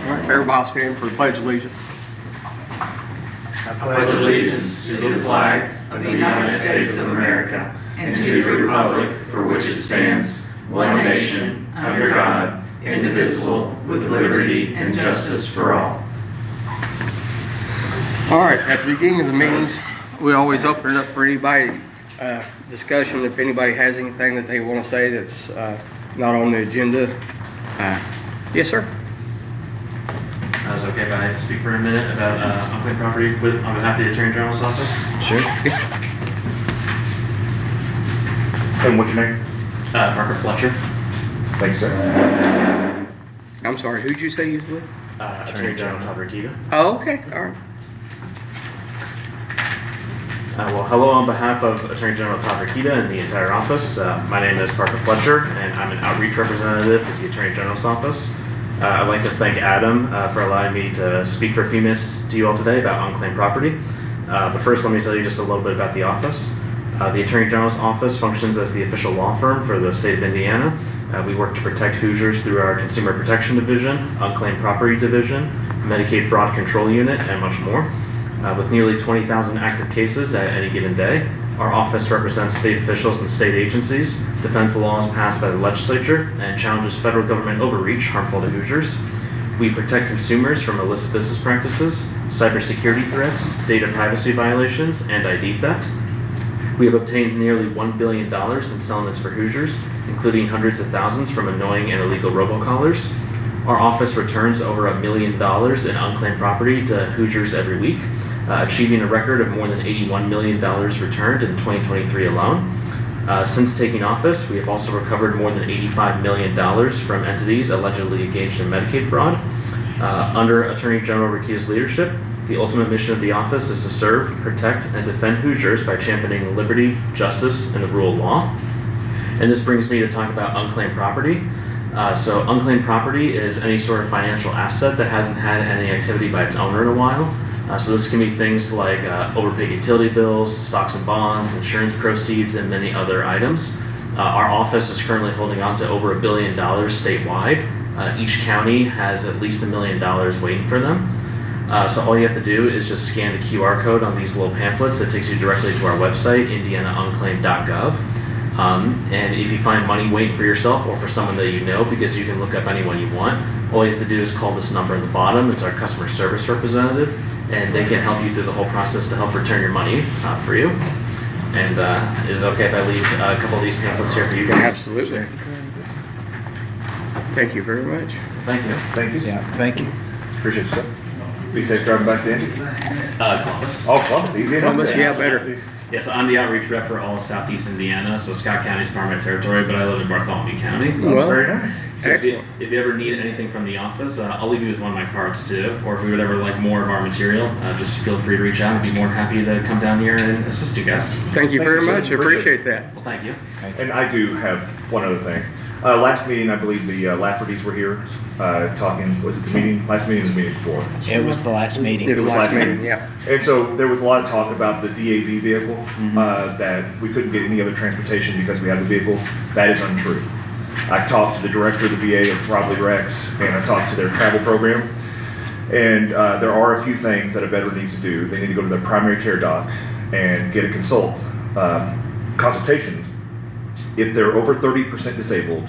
All right, everybody stand for the Pledge of Allegiance. I pledge allegiance to the flag of the United States of America and to the republic for which it stands, one nation, under God, indivisible, with liberty and justice for all. All right, at the beginning of the meetings, we always open it up for anybody, discussion. If anybody has anything that they want to say that's not on the agenda. Yes, sir. Is it okay if I speak for a minute about unclaimed property on behalf of the Attorney General's office? Sure. And what's your name? Parker Fletcher. Thanks, sir. I'm sorry, who'd you say you was with? Attorney General Todd Rikita. Oh, okay, all right. Well, hello on behalf of Attorney General Todd Rikita and the entire office. My name is Parker Fletcher, and I'm an outreach representative with the Attorney General's office. I'd like to thank Adam for allowing me to speak for a few minutes to you all today about unclaimed property. But first, let me tell you just a little bit about the office. The Attorney General's office functions as the official law firm for the state of Indiana. We work to protect Hoosiers through our Consumer Protection Division, Unclaimed Property Division, Medicaid Fraud Control Unit, and much more. With nearly 20,000 active cases at any given day, our office represents state officials and state agencies, defends the laws passed by the legislature, and challenges federal government overreach harmful to Hoosiers. We protect consumers from illicit business practices, cybersecurity threats, data privacy violations, and ID theft. We have obtained nearly $1 billion in settlements for Hoosiers, including hundreds of thousands from annoying and illegal robocallers. Our office returns over $1 million in unclaimed property to Hoosiers every week, achieving a record of more than $81 million returned in 2023 alone. Since taking office, we have also recovered more than $85 million from entities allegedly engaged in Medicaid fraud. Under Attorney General Rikita's leadership, the ultimate mission of the office is to serve, protect, and defend Hoosiers by championing liberty, justice, and the rule of law. And this brings me to talk about unclaimed property. So unclaimed property is any sort of financial asset that hasn't had any activity by its owner in a while. So this can be things like overpaid utility bills, stocks and bonds, insurance proceeds, and many other items. Our office is currently holding on to over $1 billion statewide. Each county has at least $1 million waiting for them. So all you have to do is just scan the QR code on these little pamphlets that takes you directly to our website, indianaunclaimed.gov. And if you find money waiting for yourself or for someone that you know, because you can look up anyone you want, all you have to do is call this number at the bottom. It's our customer service representative, and they can help you through the whole process to help return your money for you. And is it okay if I leave a couple of these pamphlets here for you guys? Absolutely. Thank you very much. Thank you. Thank you. Yeah, thank you. Appreciate you, sir. Be safe driving back to Indy. Columbus. Oh, Columbus, easy enough. Columbus, yeah, better. Yeah, so I'm the outreach rep for all of Southeast Indiana, so Scott County is part of my territory, but I live in Bartholomew County. Well, Very nice. So excellent. if you ever need anything from the office, I'll leave you with one of my cards too. Or if you would ever like more of our material, just feel free to reach out. I'd be more than happy to come down here and assist you guys. Thank you very Thank you, much. sir. I appreciate that. Well, thank you. And I do have one other thing. Last meeting, I believe the Laffertys were here talking. Was it the meeting? Last meeting was the meeting before. It was the last meeting. It was last last meeting, meeting. yeah. And so there was a lot of talk about the DAV vehicle, that we couldn't get any other transportation because we had the vehicle. That is untrue. I talked to the director of the VA of Robley Rex, and I talked to their travel program. And there are a few things that a veteran needs to do. They need to go to their primary care doc and get a consultations. If they're over 30% disabled,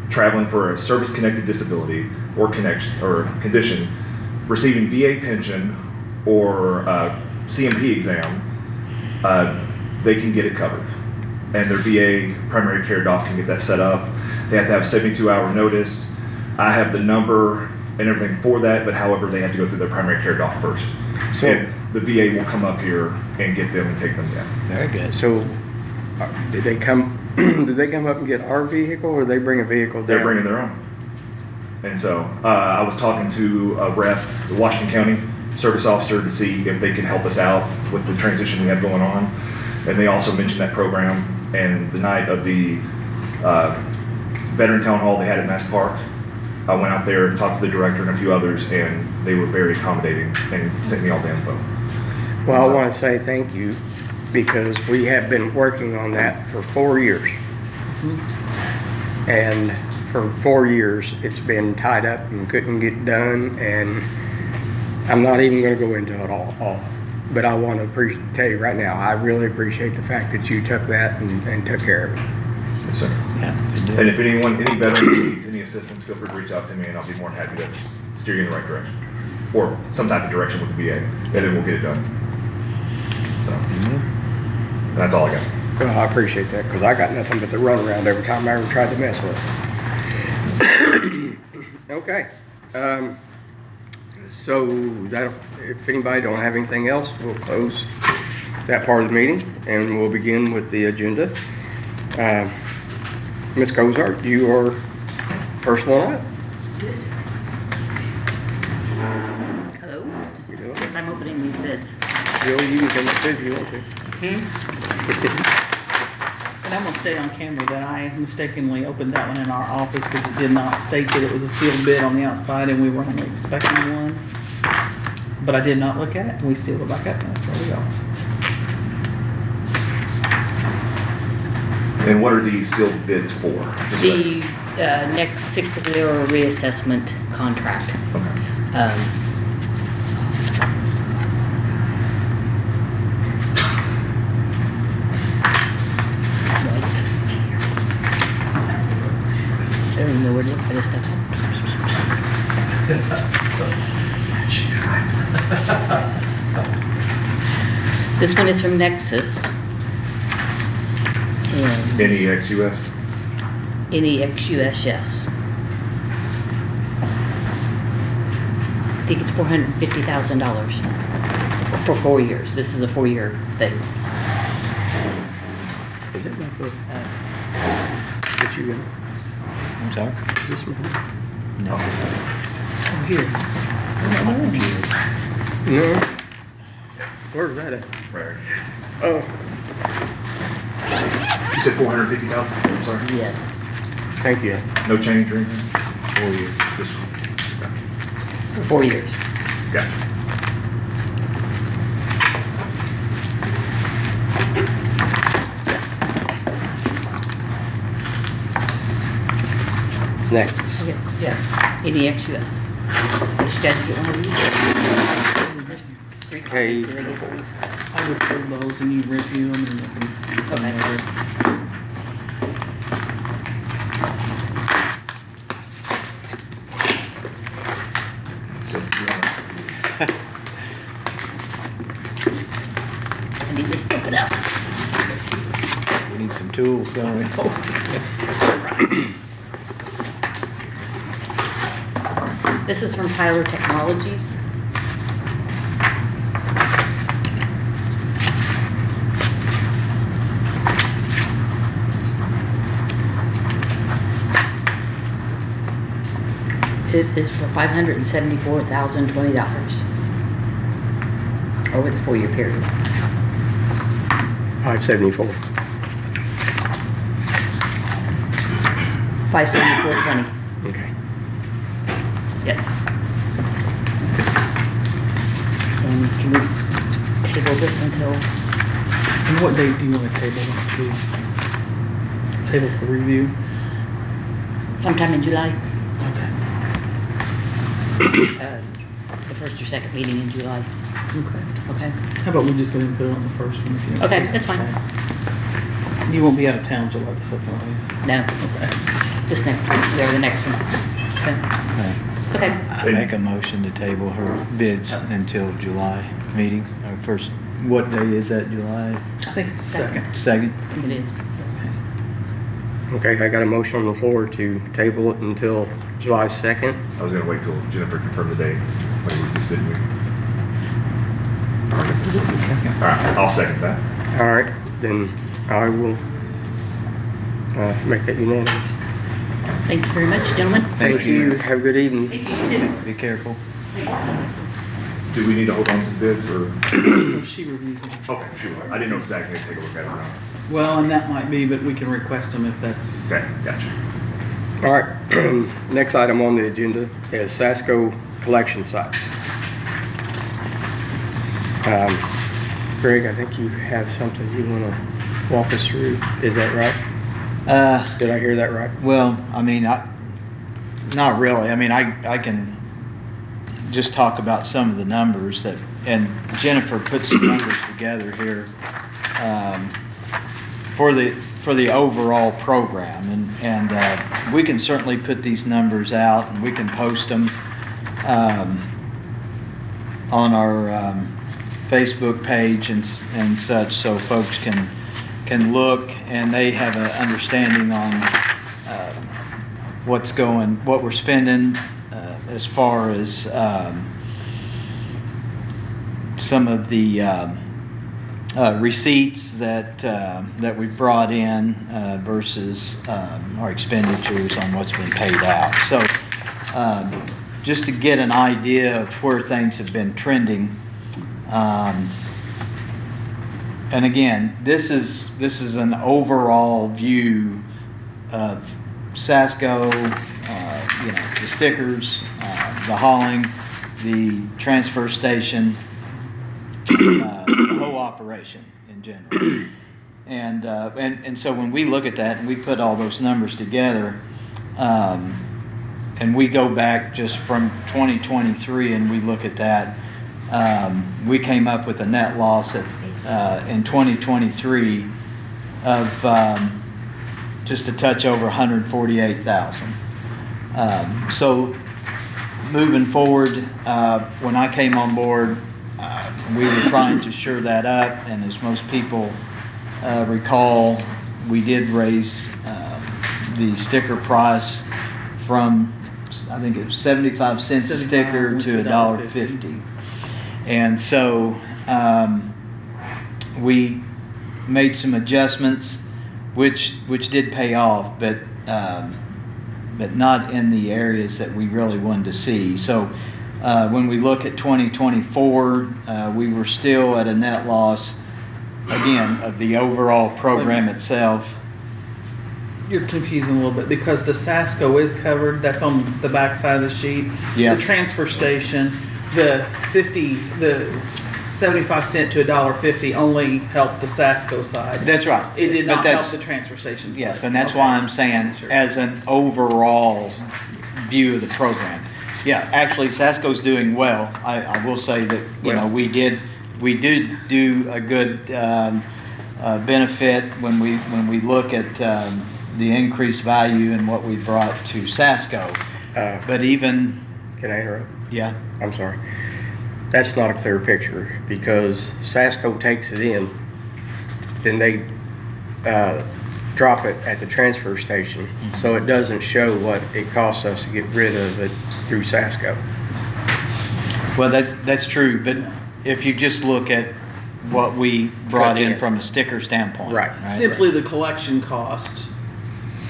traveling for a service-connected disability or condition, receiving VA pension or CMP exam, they can get it covered. And their VA primary care doc can get that set up. They have to have 72-hour notice. I have the number and everything for that, but however, they have to go through their primary care doc first. So- and the VA will come up here and get them and take them down. Very good. So, did they come? Did they come up and get our vehicle, or they bring a vehicle down? They're bringing their own. And so I was talking to a rep, the Washington County service officer, to see if they could help us out with the transition we have going on. And they also mentioned that program. And the night of the veteran town hall they had at Mass Park, I went out there and talked to the director and a few others, and they were very accommodating and sent me all the info. Well, I want to say thank you, because we have been working on that for 4 years. And for 4 years, it's been tied up and couldn't get done, and I'm not even gonna go into it all. But I want to tell you right now, I really appreciate the fact that you took that and took care of it. Yes, sir. Yeah. And if any veteran needs any assistance, feel free to reach out to me, and I'll be more than happy to steer you in the right direction, or some type of direction with the VA, and then we'll get it done. So, that's all I got. Well, I appreciate that, because I got nothing but the runaround every time I ever tried to mess with it. Okay. So if anybody don't have anything else, we'll close that part of the meeting, and we'll begin with the agenda. Ms. Cozart, you are first one up. Hello? You doing? Yes, I'm opening these bids. You'll use them if you want to. And I'm gonna state on camera that I mistakenly opened that one in our office because it did not state that it was a sealed bid on the outside and we were only expecting one. But I did not look at it and we sealed it back up and that's where we go. And what are these sealed bids for? Just The next 6-year reassessment contract. okay. I don't even know where to look for this stuff. This one is from Nexus. And NEXUS? NEXUS, yes. I think it's $450,000 for 4 years. This is a 4-year thing. Is it not good? That you in? I'm sorry? Is this one? No. Oh, here. No. Where's that at? Right. Oh, You said 450,000? I'm sorry. Yes. thank you. No change or anything? 4 years. Just, For 4 years. gotcha. Next. Yes, yes. NEXUS. Did you guys get one of these? There's 3 Okay. copies. Did I get these? I would pull those and you review them and then Okay. So, you wanna- I need this to open up. We need some tools, don't we? This is from Tyler Technologies. It is for $574,020 over the 4-year period. 574. 574,20. Okay. Yes. And can we table this until, And what date do you want to table it to? Table for review? sometime in July? Okay. The first or second meeting in July, Okay. okay? How about we just go ahead and put it on the first one if you. Okay, that's fine. You won't be out of town July the 2nd, will you? No, Okay. just next one, or the next one. So, okay, I make a motion to table her bids until July meeting, our first, what day is that, July I think it's second. 2nd? it is. Okay, I got a motion on the floor to table it until July 2nd. I was gonna wait till Jennifer confirmed the date. Wait, we just didn't we? I guess it is the second. All right, I'll second that. All right, then I will make that unanimous. Thank you very much, gentlemen. Thank you. Have a good evening. Thank you, you too. Be careful. Do we need to hold on to the bids or? She reviews them. Okay, sure. I didn't know if Zach had to take a look at it or not. Well, and that might be, but we can request them if that's. Okay, gotcha. All right, next item on the agenda is Saskco collection sites. Greg, I think you have something you want to walk us through. Is that right? Did I hear that right? Well, I mean, Not really. I mean, I can just talk about some of the numbers that, and Jennifer put some numbers together here for the overall program, and we can certainly put these numbers out, and we can post them on our Facebook page and such, so folks can look and they have an understanding on what we're spending as far as some of the receipts that we brought in versus our expenditures on what's been paid out. So just to get an idea of where things have been trending. And again, this is an overall view of Saskco, the stickers, the hauling, the transfer station, the whole operation in general. And so when we look at that and we put all those numbers together, and we go back just from 2023 and we look at that, we came up with a net loss in 2023 of just a touch over $148,000. So moving forward, when I came on board, we were trying to shore that up, and as most people recall, we did raise the sticker price from, I think it was 75 cents a sticker to $1.50. And so we made some adjustments, which did pay off, but not in the areas that we really wanted to see. So when we look at 2024, we were still at a net loss, again, of the overall program itself. You're confusing a little bit because the Saskco is covered. That's on the back side of the sheet. Yes. The transfer station, the 75 cent to $1.50 only helped the Saskco side. That's right. It did But not that's- help the transfer station side. Yes, and that's Okay. why I'm saying Sure. as an overall view of the program. Yeah, actually, Saskco's doing well. I will say that, we did do a good benefit when we look at the increased value and what we brought to Saskco. But even, Can I interrupt? yeah, I'm sorry. That's not a clear picture because Saskco takes it in, then they drop it at the transfer station. So it doesn't show what it costs us to get rid of it through Saskco. well, that's true. But if you just look at what we brought in from a sticker standpoint. Right. Simply the collection cost.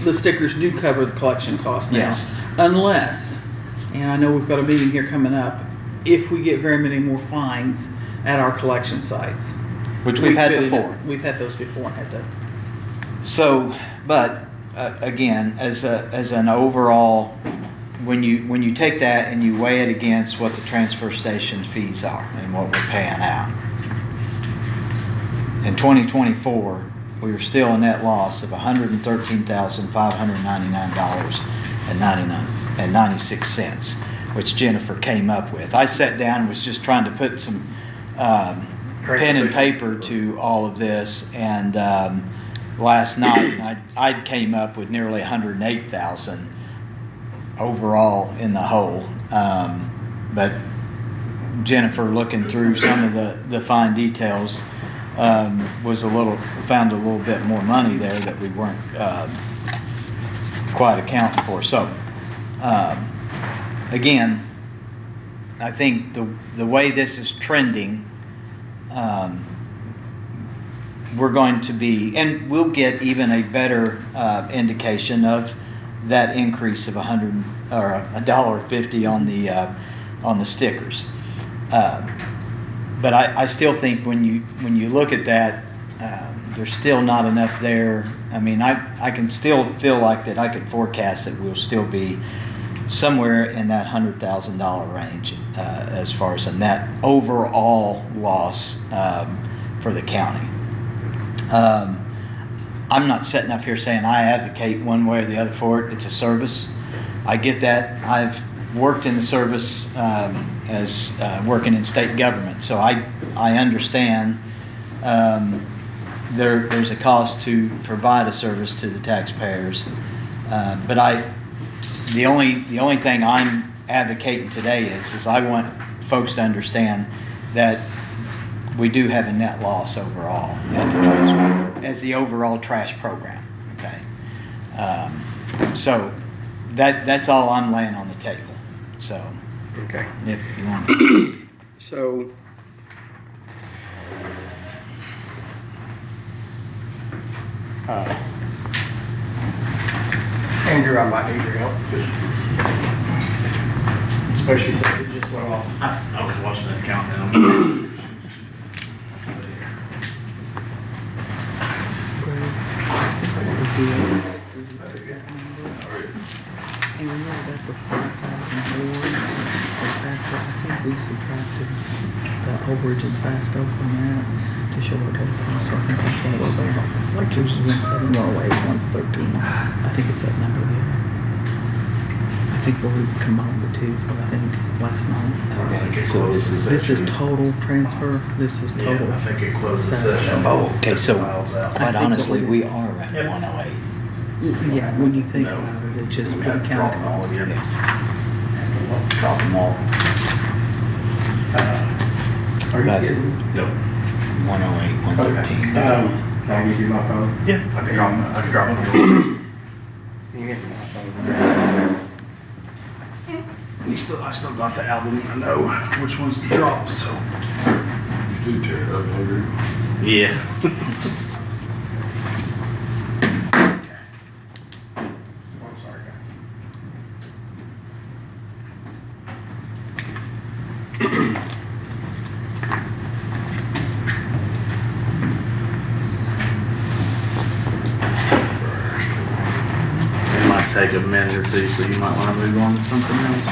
The stickers do cover the collection cost now. Yes. Unless, and I know we've got a meeting here coming up, if we get very many more fines at our collection sites. Which we've had could- before. We've had those before and had to. So, but again, as an overall, when you take that and you weigh it against what the transfer station fees are and what we're paying out, in 2024, we were still a net loss of $113,599.96, which Jennifer came up with. I sat down and was just trying to put some pen and paper to all of this, and last night I came up with nearly 108,000 overall in the whole. But Jennifer, looking through some of the fine details, found a little bit more money there that we weren't quite accounting for. So again, I think the way this is trending, we're going to be, and we'll get even a better indication of that increase of $150 on the stickers. But I still think when you look at that, there's still not enough there. I mean, I can still feel like that I could forecast that we'll still be somewhere in that $100,000 range as far as a net overall loss for the county. I'm not sitting up here saying I advocate one way or the other for it. It's a service. I get that. I've worked in the service as working in state government, so I understand there's a cost to provide a service to the taxpayers. But the only thing I'm advocating today is I want folks to understand that we do have a net loss overall at the transfer as the overall trash program. Okay, so that's all I'm laying on the table. So Okay. if you want, So, Andrew, I might need your help. Especially since it just went off. I was watching that countdown. And remember that the 5,004 from Saskco, I think we subtracted the overage in Saskco from that to show our total cost. So I think that's what it was about. Like yours is 1.7, 108, one's 13. I think it's that number there. I think we combined the two, I think, last night. okay. So This is total transfer, this is total. I think it closed the Saskco. session. Oh, okay. So Files out. quite honestly, what we are at 108. Yeah, when you think No. about it, it just We for the gotta county drop them all cost. again. Yeah. Drop them all. Are you But- kidding? Nope. 108, 113. Can I give you my phone? Yeah, I can drop them. I can drop them. You can get my phone. I still got the album. I know which ones to drop. So. Do tear it up, Andrew. Yeah. I'm sorry, guys. It might take a minute or two, so you might want to move on to something else.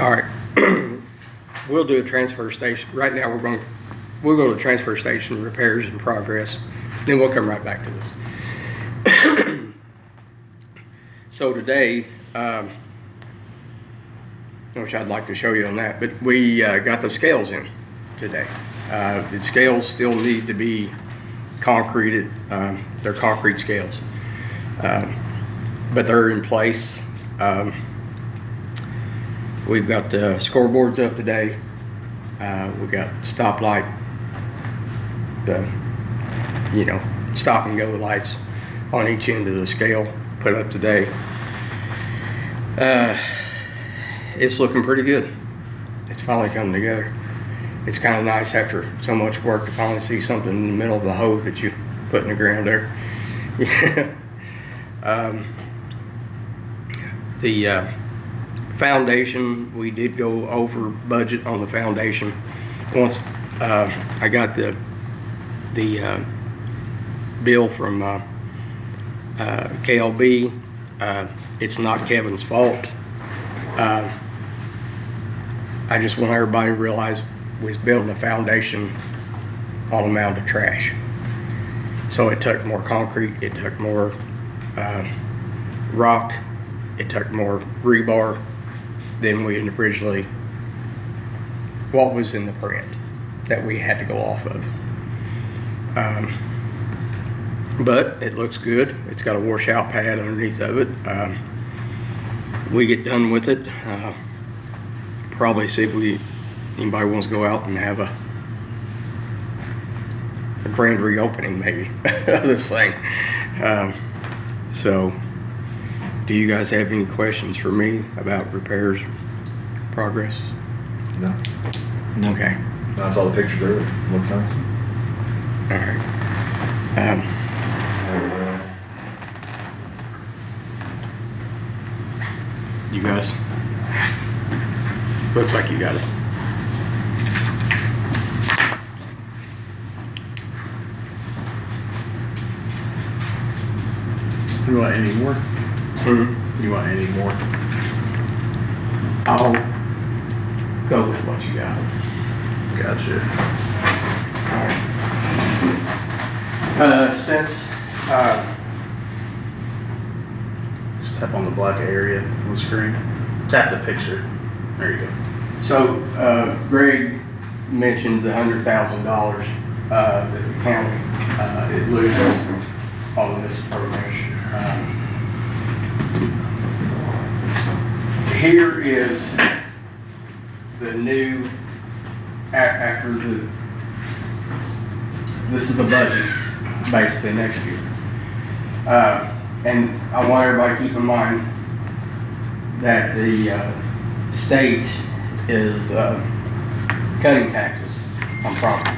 All right. We'll do a transfer station. Right now, we'll go to transfer station repairs in progress. Then we'll come right back to this. So today, which I'd like to show you on that, but we got the scales in today. The scales still need to be concreted. They're concrete scales. But they're in place. We've got the scoreboards up today. We've got stoplight, stop and go lights on each end of the scale put up today. It's looking pretty good. It's finally coming together. It's kind of nice after so much work to finally see something in the middle of the hole that you put in the ground there. The foundation, we did go over budget on the foundation. Once I got the bill from KLB, it's not Kevin's fault. I just want everybody to realize we was building a foundation on a mound of trash. So it took more concrete, it took more rock, it took more rebar than we had originally, what was in the print that we had to go off of. But it looks good. It's got a washout pad underneath of it. We get done with it. Probably see if anybody wants to go out and have a grand reopening maybe of this thing. So do you guys have any questions for me about repairs progress? No. Okay. I saw the picture there. It looked nice. All right. You guys? Looks like you got us. You want any more? Mhm. You want any more? I'll go with what you got. Gotcha. Since Tap on the black area on the screen. Tap the picture. There you go. So, Greg mentioned the $100,000 that the county is losing on this program. Here is the new, after this is the budget, basically next year. And I want everybody to keep in mind that the state is cutting taxes on property.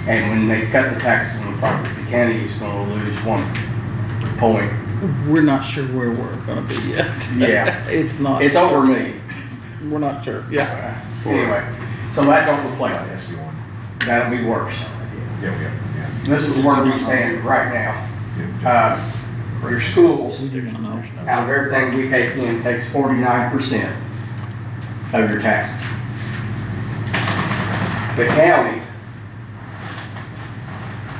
And when they cut the taxes on the property, the county is going to lose 1 point. We're not sure where we're gonna be yet. Yeah. It's not. It's over me. We're not sure, yeah. Anyway, so that don't reflect Like this. SB1. That'll be worse. Yeah. This is where we stand right now. Your schools, We do not know. out of everything we take in, takes 49% of your taxes. The county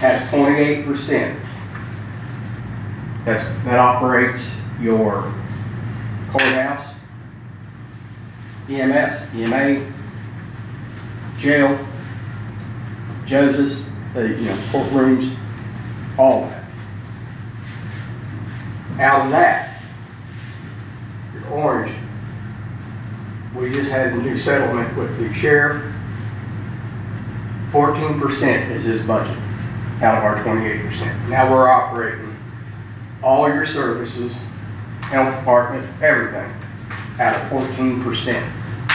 has 28%. That operates your courthouse, EMS, EMA, jail, judges, courtrooms, all that. Out of that, your orange, we just had a new settlement with the sheriff. 14% is his budget out of our 28%. Now we're operating all your services, health department, everything, out of 14%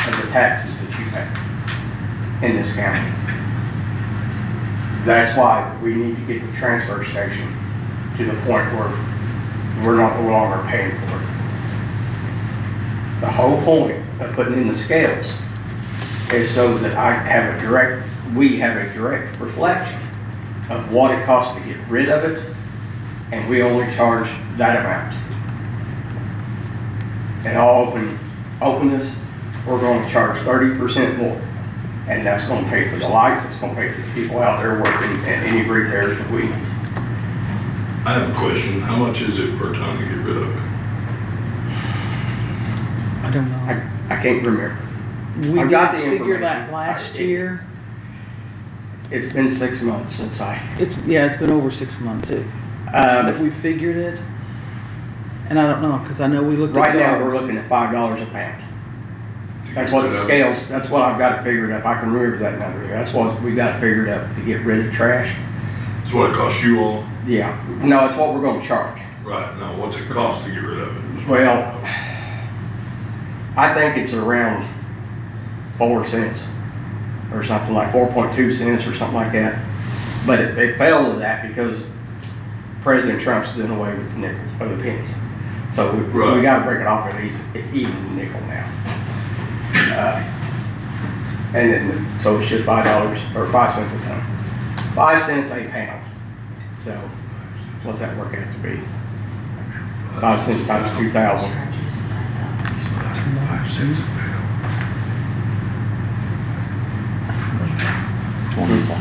of the taxes that you pay in this county. That's why we need to get the transfer station to the point where we're no longer paying for it. The whole point of putting in the scales is so that we have a direct reflection of what it costs to get rid of it, and we only charge that amount. In all openness, we're going to charge 30% more, and that's going to pay for the lights, it's going to pay for the people out there working, and any repairs that we need. I have a question. How much is it per ton to get rid of it? I don't know. I can't remember. We I got did the figure that information. last year. It's been 6 months since It's been over 6 months that we figured it. And I don't know, cause I know we looked at. right now, we're yards. looking at $5 a pound. To That's get what rid the of it? scales, that's what I've got it figured up. I can remember that number. That's what we got it figured up to get rid of trash. It's what it costs you all? Yeah, no, it's what we're gonna charge. Right. Now, what's it cost to get rid of it? Well, I think it's around 4 cents or something like 4.2 cents or something like that. But it fell to that because President Trump's doing away with the nickel or the pennies. So we Right. gotta break it off at least even nickel now. And then, so it's just $5 or 5 cents a ton. 5 cents a pound. So what's that work out to be? 5 cents times 2,000. 5 cents a pound. 25.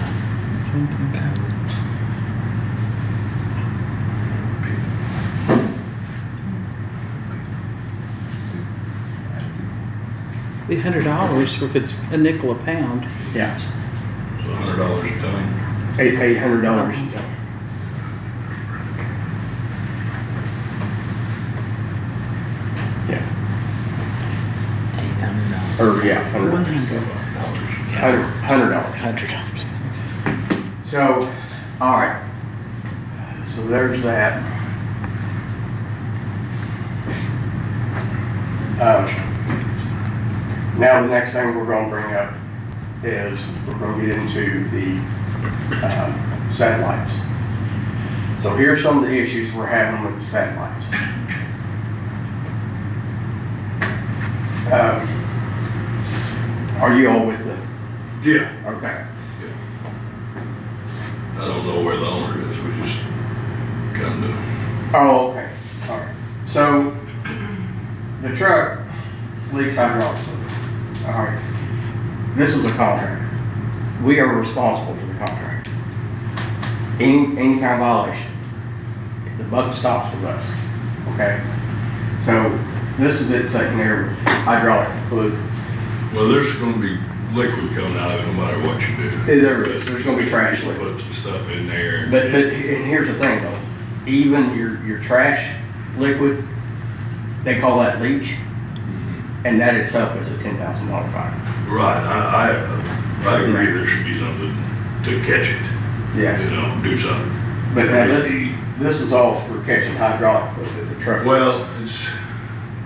Be $100 if it's a nickel a pound. Yeah, So $100 a ton. $800. Yeah, or yeah, $100. $100. So, all right. So there's that. Now the next thing we're going to bring up is we're going to get into the satellites. So here's some of the issues we're having with the satellites. Are you all with the? Yeah. Okay. I don't know where the owner is. We just come to. Oh, okay. All right. So the truck leaks hydraulics. All right. This is a contract. We are responsible for the contract. Any kind of violation, the buck stops with us. Okay. So this is it sitting there with hydraulic fluid. Well, there's gonna be liquid coming out of it no matter what you do. There is. There's gonna be trash liquid. Put some stuff in there. But and here's the thing though, even your trash liquid, they call that leach, and that itself is a $10,000 fine. Right, I agree there should be something to catch it. Yeah. You know, do something. But now this is all for catching hydraulic fluid that the truck. Well, it's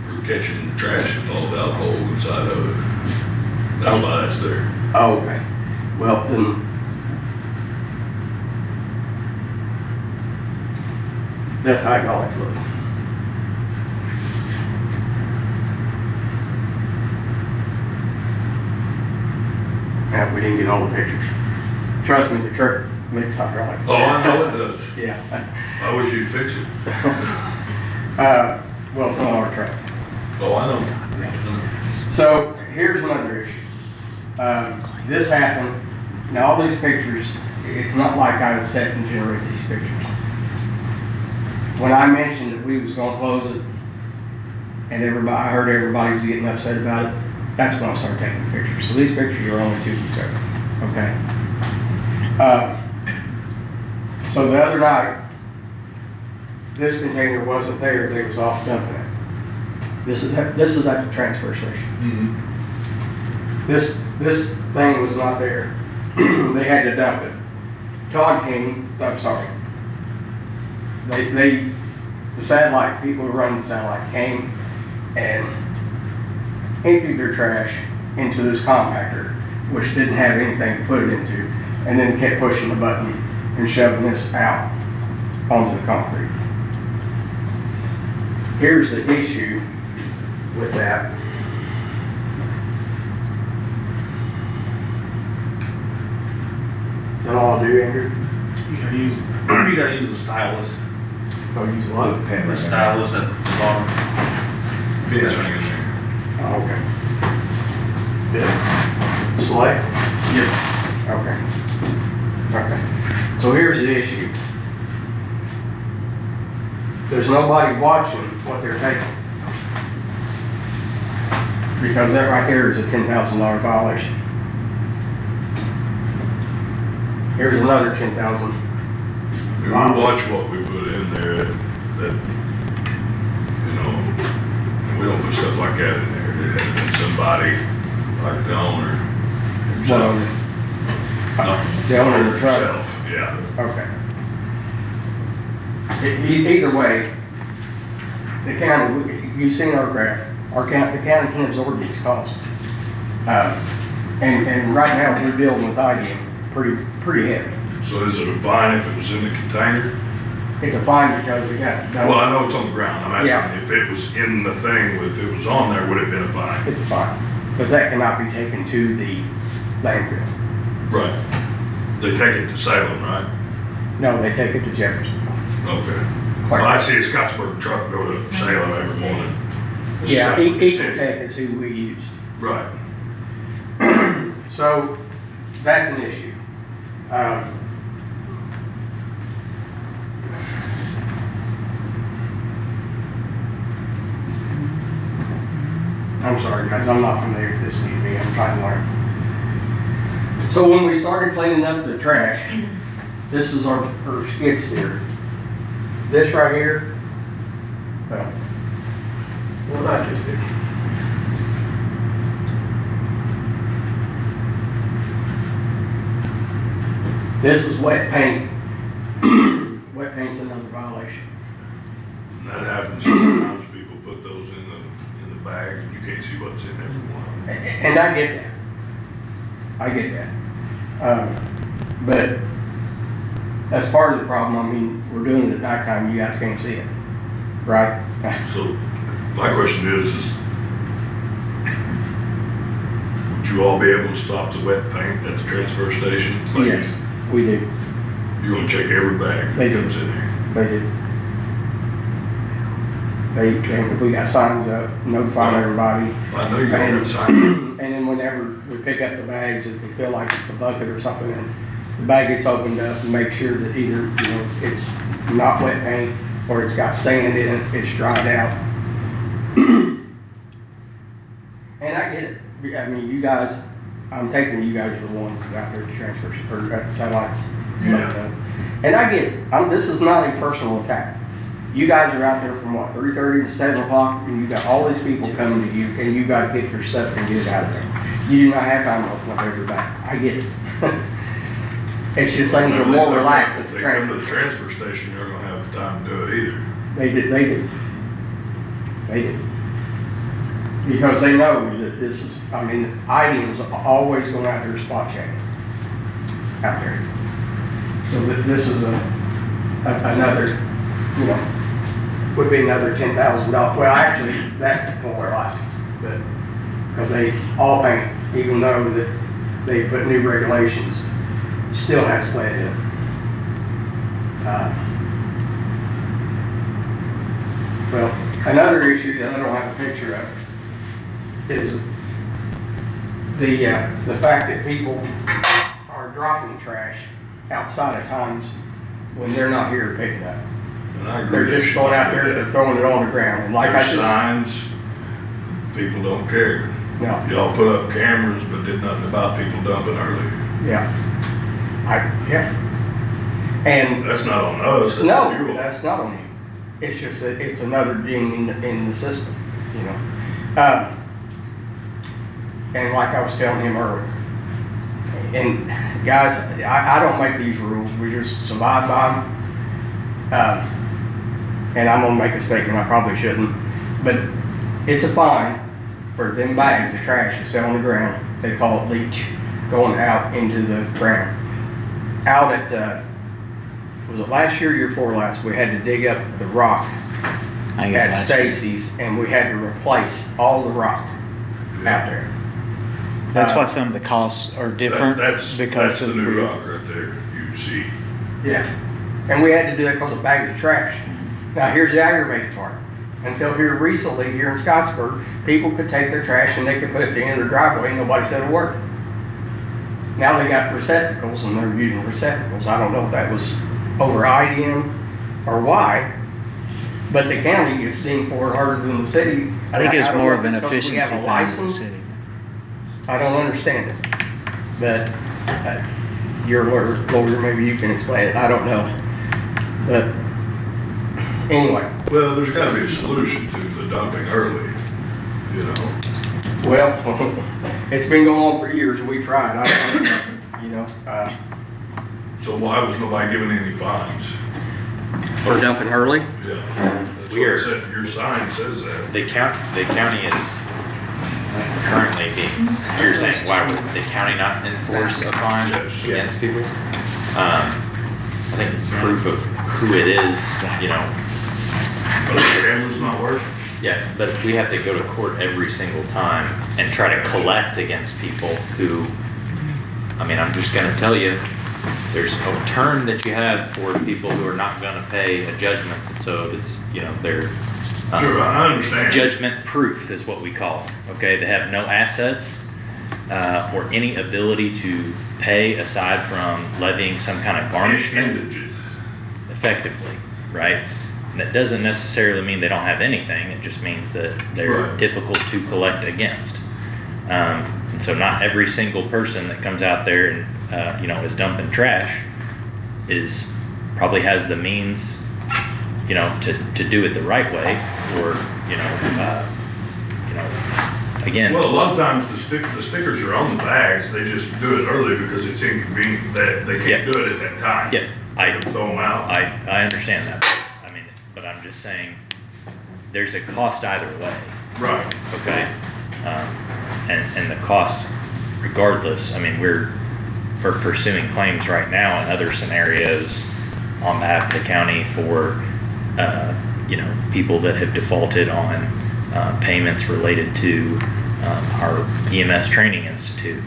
for catching trash with all the alcohol inside of it. That's why that's there. Oh, okay. Well, then. That's hydraulic fluid. Yeah, we didn't get all the pictures. Trust me, the truck leaks hydraulic. Oh, I know it does. Yeah. I wish you'd fix it. Well, it's on our truck. Oh, I know. So here's another issue. This happened. Now all these pictures, it's not like I was set and generate these pictures. When I mentioned that we was gonna close it, and I heard everybody was getting upset about it, that's when I started taking the pictures. So these pictures are only 2 weeks old, okay? So the other night, this container wasn't there, they was off dumping it. This is at the transfer station. This thing was not there. They had to dump it. Todd came, I'm sorry. The satellite, people who run the satellite came and emptied their trash into this compactor, which didn't have anything to put it into, and then kept pushing the button and shoving this out onto the concrete. Here's the issue with that. Is that all I'll do, Andrew? You gotta use the stylus. Oh, use what? The stylus at the bottom. Yes, right in there. Oh, okay. Yeah. Select? Yep. Okay. Okay. So here's the issue. There's nobody watching what they're taking. Because that right here is a $10,000 violation. Here's another 10,000. We watch what we put in there, that, you know, we don't put stuff like that in there. It had been somebody, like the owner himself. The owner of the truck? Himself, yeah. Okay. Either way, the county, you've seen our graph, the county can absorb these costs. And right now, we're dealing with IBM pretty heavy. So is it a fine if it was in the container? It's a fine because it got done. Well, I know it's on the ground. I'm Yeah. asking if it was in the thing, if it was on there, would it have been a fine? It's a fine, because that cannot be taken to the landfill. Right. They take it to Salem, right? No, they take it to Jefferson. Okay. Well, I see a Scottsburg truck go to Salem every morning. It's Yeah, Scottsburg City. Ecotech is who we use. Right. So, that's an issue. I'm sorry guys, I'm not familiar with this TV, I'm trying to learn. So when we started cleaning up the trash, this is our skid steer. This right here, well, what did I just do? This is wet paint. Wet paint's another violation. That happens sometimes. People put those in the bag and you can't see what's in every one. And I get that. I get that. But that's part of the problem. I mean, we're doing it at nighttime, you guys can't see it, right? So my question is would you all be able to stop the wet paint at the transfer station? Like, Yes, we do. you're gonna check every bag They that do. comes in there? They do. We got signs up, notifying everybody. I know you're gonna have signs. And then whenever we pick up the bags, if we feel like it's a bucket or something, and the bag gets opened up and make sure that either, it's not wet paint or it's got sand in it, it's dried out. And I get it. I mean, you guys, I'm taking you guys are the ones out there to transfer, or at the satellites. Yeah. And I get it. This is not a personal attack. You guys are out there from what, 3:30 to 7 o'clock, and you got all these people coming to you, and you got to get your stuff and get it out of there. You do not have time to open up every bag. I get it. It's just things are more relaxed at If the they come to the transfer. transfer station, they're gonna have time to do it either. They do. Because they know that this is, I mean, items are always going out there spot checking out there. So this is another, you know, would be another $10,000. Well, actually, that won't wear license, but, because they all paint, even though that they put new regulations, still has lead in it. Well, another issue that I don't have a picture of is the fact that people are dropping trash outside at times when they're not here to pick it up. And I agree. They're just going out there, they're throwing it on the ground, and like I There's just, signs, people don't care. no, Y'all put up cameras, but did nothing about people dumping early. yeah. Yeah. And That's not on us, that's on no, you all. that's not on you. It's just that it's another ding in the system, you know. And like I was telling him earlier, and guys, I don't make these rules, we just survive by them. And I'm gonna make a statement, I probably shouldn't, but it's a fine for them bags of trash to sit on the ground. They call it leach, going out into the ground. Out at, was it last year or year before last, we had to dig up the rock I think it's at last year. Stacy's, and we had to replace all the rock out there. That's why some of the costs are different That's because the of. new rock right there, you see. Yeah. And we had to do it because of bags of trash. Now, here's the aggravating part. Until here recently, here in Scottsburg, people could take their trash and they could put it in their driveway and nobody said a word. Now they got receptacles and they're using receptacles. I don't know if that was over IDM or why, but the county is seeing for it harder than the city. I think it's don't more know of if an it's because we have efficiency a thing with the license. city. I don't understand it, but you're a lawyer, maybe you can explain it, I don't know. But anyway, Well, there's gotta be a solution to the dumping early, you know? well, it's been going on for years, we tried, I don't know, you know, So why was nobody giving any fines? for dumping early. Yeah, that's We what are- it said, your sign says that. The county is currently being, you're saying, why would the county not enforce a fine Yes. against people? I think proof of who it is, you know, But the camera's not working. yeah, but we have to go to court every single time and try to collect against people who, I mean, I'm just gonna tell you, there's a term that you have for people who are not gonna pay a judgment, so it's, you know, they're Sure, I understand. judgment proof is what we call them, okay? They have no assets or any ability to pay aside from levying some kind of garnishment Indigent. effectively, right? And that doesn't necessarily mean they don't have anything, it just means that they're Right. difficult to collect against. And so not every single person that comes out there and, you know, is dumping trash probably has the means, you know, to do it the right way, or, you know, again. Well, a lot of times the stickers are on the bags, they just do it early because it's inconvenient, that they can't Yeah. do it at that time. Yeah, I Throw them out. I understand that. I mean, but I'm just saying, there's a cost either way, Right. okay? And the cost, regardless, I mean, we're pursuing claims right now in other scenarios on behalf of the county for, you know, people that have defaulted on payments related to our EMS Training Institute.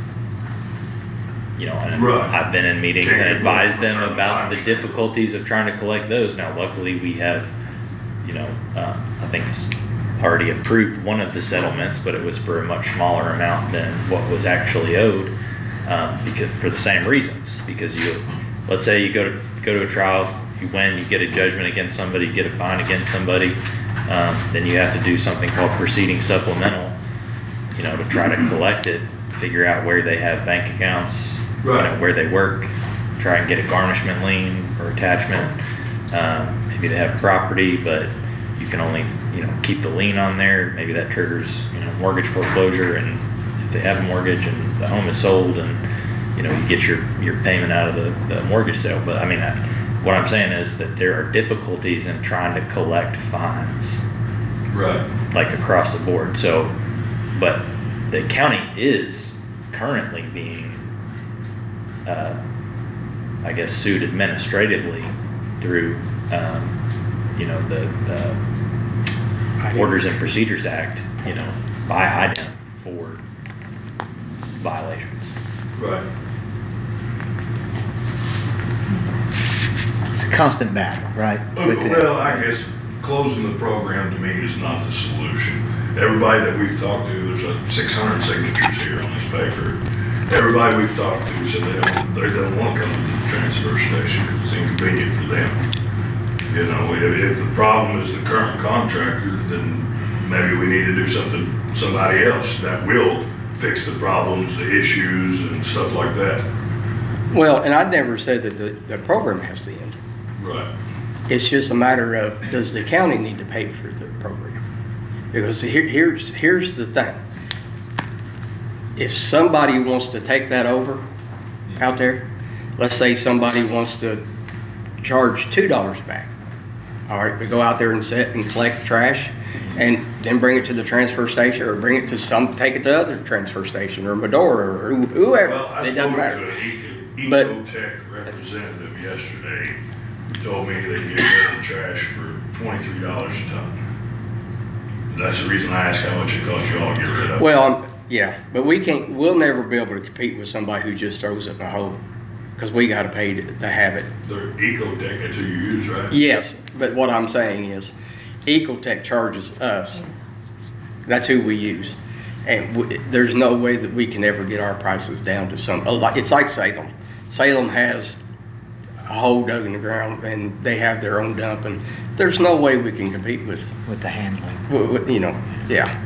You know, and Right. I've been in meetings Can't and get advised one them for about the $100. difficulties of trying to collect those. Now, luckily, we have, you know, I think it's already approved one of the settlements, but it was for a much smaller amount than what was actually owed, because for the same reasons. Because let's say you go to a trial, you win, you get a judgment against somebody, get a fine against somebody, then you have to do something called proceeding supplemental, to try to collect it, figure out where they have bank accounts, Right. where they work, try and get a garnishment lien or attachment. Maybe they have property, but you can only, keep the lien on there. Maybe that triggers, mortgage foreclosure, and if they have a mortgage and the home is sold, and you get your payment out of the mortgage sale. But I mean, what I'm saying is that there are difficulties in trying to collect fines, Right. like across the board. So, but the county is currently being, I guess, sued administratively through, the Orders and Procedures Act, by IDEM for violations. Right. It's a constant battle, right? with it. Well, I guess closing the program to me is not the solution. Everybody that we've talked to, there's 600 signatures here on this paper. Everybody we've talked to said they don't want to come to the transfer station because it's inconvenient for them. If the problem is the current contractor, then maybe we need to do somebody else that will fix the problems, the issues, and stuff like that. Well, and I never said that the program has to end. Right. It's just a matter of, does the county need to pay for the program? Because here's the thing. If somebody wants to take that over out there, let's say somebody wants to charge $2 back. All right, we go out there and sit and collect trash and then bring it to the transfer station, or bring it to take it to other transfer station or Medora or whoever. Well, I It doesn't spoke matter. to an But- Ecotech representative yesterday who told me they get rid of the trash for $23 a ton. That's the reason I asked how much it costs you all to get rid of it. Well, yeah, but we'll never be able to compete with somebody who just throws it in the hole, because we got to pay to have it. The Ecotech, that's who you use, right? Yes, but what I'm saying is, Ecotech charges us. That's who we use. And there's no way that we can ever get our prices down to it's like Salem. Salem has a hole dug in the ground and they have their own dump, and there's no way we can compete with the handling. yeah.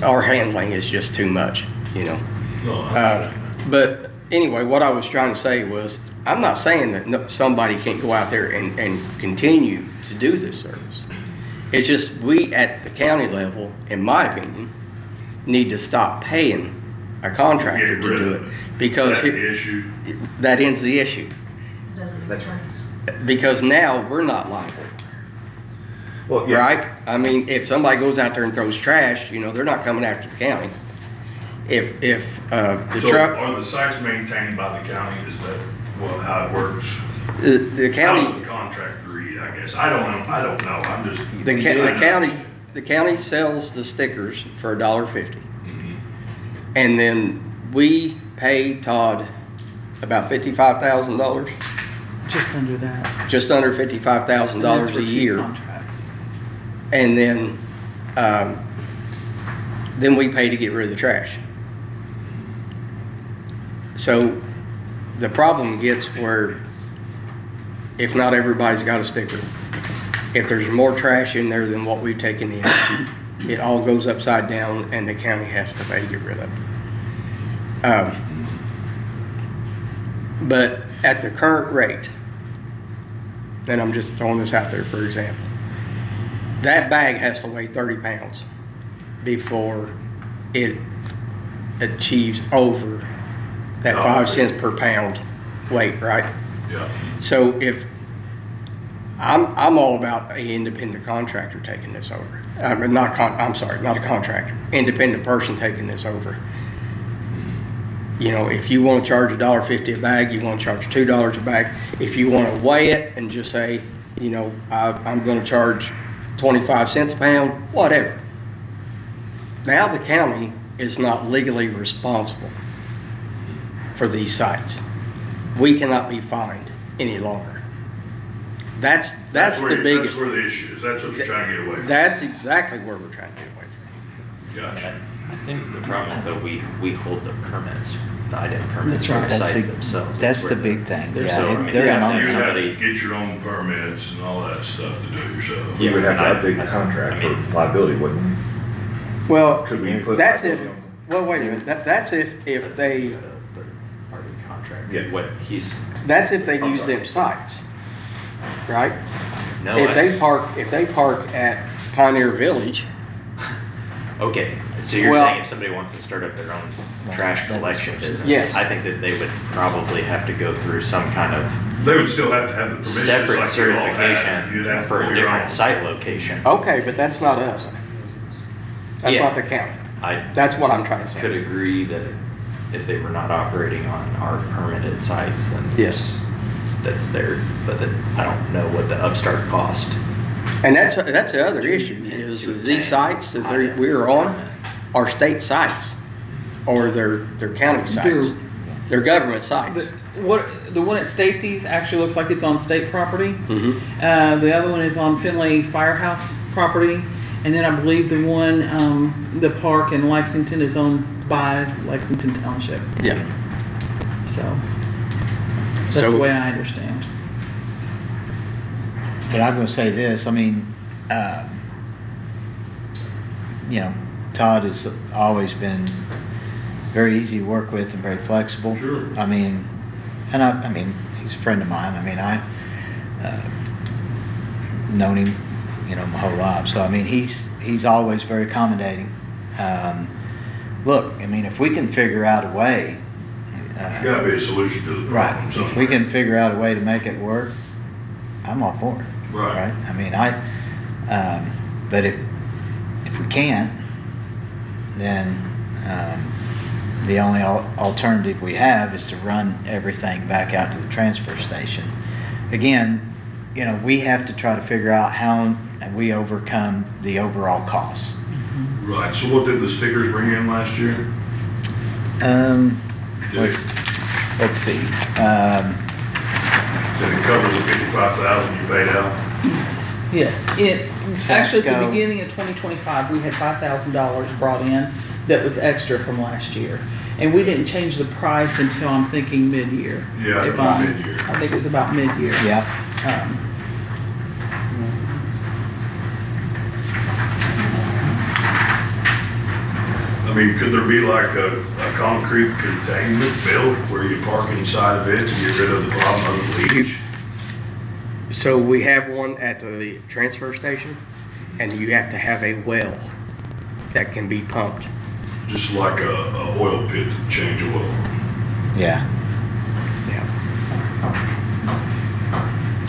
Our handling is just too much, No, I But anyway, what I was trying to say was, I'm not saying that somebody can't go out there and continue to do this service. It's just we at the county level, in my opinion, need to stop paying a contractor Get to rid do of it. it. Because That's the issue. that ends the issue. That's right. Because now we're not liable, Well, yeah. right? I mean, if somebody goes out there and throws trash, they're not coming after the county. If the So truck, are the sites maintained by the county? Is that how it works? the county. How's the contract read, I guess? I don't know. I'm just. The county sells the stickers for $1.50. Mhm. And then we pay Todd about $55,000, Just under that. just under $55,000 And that's for a 2 year. contracts. And then we pay to get rid of the trash. So the problem gets where, if not everybody's got a sticker, if there's more trash in there than what we've taken in, it all goes upside down and the county has to pay to get rid of it. But at the current rate, and I'm just throwing this out there for example, that bag has to weigh 30 pounds before it achieves over that 5 cents per pound weight, right? Yeah. So if I'm all about an independent contractor taking this over. Not a contractor, independent person taking this over. If you want to charge $1.50 a bag, you want to charge $2 a bag. If you want to weigh it and just say, I'm going to charge 25 cents a pound, whatever. Now the county is not legally responsible for these sites. We cannot be fined any longer. That's the biggest. That's where the issue is. That's what you're trying to get away from. That's exactly where we're trying to get away from. Gotcha. I think the problem is though, we hold the permits, the IDEM permits That's for right. the That's sites the- themselves. That's the where big thing, they're yeah. so- I it- mean, They're yeah, an they're You owner. have somebody- to get your own permits and all that stuff to do it yourself. We would have to Yeah, update the contract I mean- for liability, wouldn't we? Well, Could we put that's if, liability on some? well, wait a minute, that's if That's they, the third-party contract. Yeah. What he's, that's if they I'm use sorry. them sites, right? no, If they I, park at Pioneer Village, okay, so you're Well- saying if somebody wants to start up their own trash collection business? Yes. I think that they would probably have to go through some kind of They would still have to have the permission. separate just like you all have. You'd certification have to for pull a your different own. site location. okay, but that's not us. That's Yeah. not the county. I That's what I'm trying to say. could agree that if they were not operating on our permitted sites, then Yes. that's their, but then I don't know what the upstart cost. And that's the other issue, is these sites that we're on are state sites, or they're county sites. They're government sites. The one at Stacy's actually looks like it's on state property. Mhm. The other one is on Finley Firehouse property. And then I believe the one, the park in Lexington is owned by Lexington Township. Yeah. So that's So- the way I understand. But I'm gonna say this, I mean, you know, Todd has always been very easy to work with and very flexible. Sure. I mean, and I mean, he's a friend of mine. I mean, known him, you know, my whole life. So I mean, he's always very accommodating. Look, I mean, if we can figure out a way, There's gotta be a solution to the right? problem If we somewhere. can figure out a way to make it work, I'm all for it. Right. I mean, but if we can't, then the only alternative we have is to run everything back out to the transfer station. Again, you know, we have to try to figure out how we overcome the overall costs. Right, so what did the stickers bring in last year? Let's see. Did it cover the 55,000 you paid out? Yes. Actually, at the Saskco. beginning of 2025, we had $5,000 brought in that was extra from last year. And we didn't change the price until I'm thinking mid-year. Yeah, If about I'm- mid-year. I think it was about mid-year. Yeah. I mean, could there be like a concrete containment built where you park inside of it to get rid of the problem of the leakage? So we have one at the transfer station, and you have to have a well that can be pumped. Just like a oil pit to change oil. Yeah. Yeah.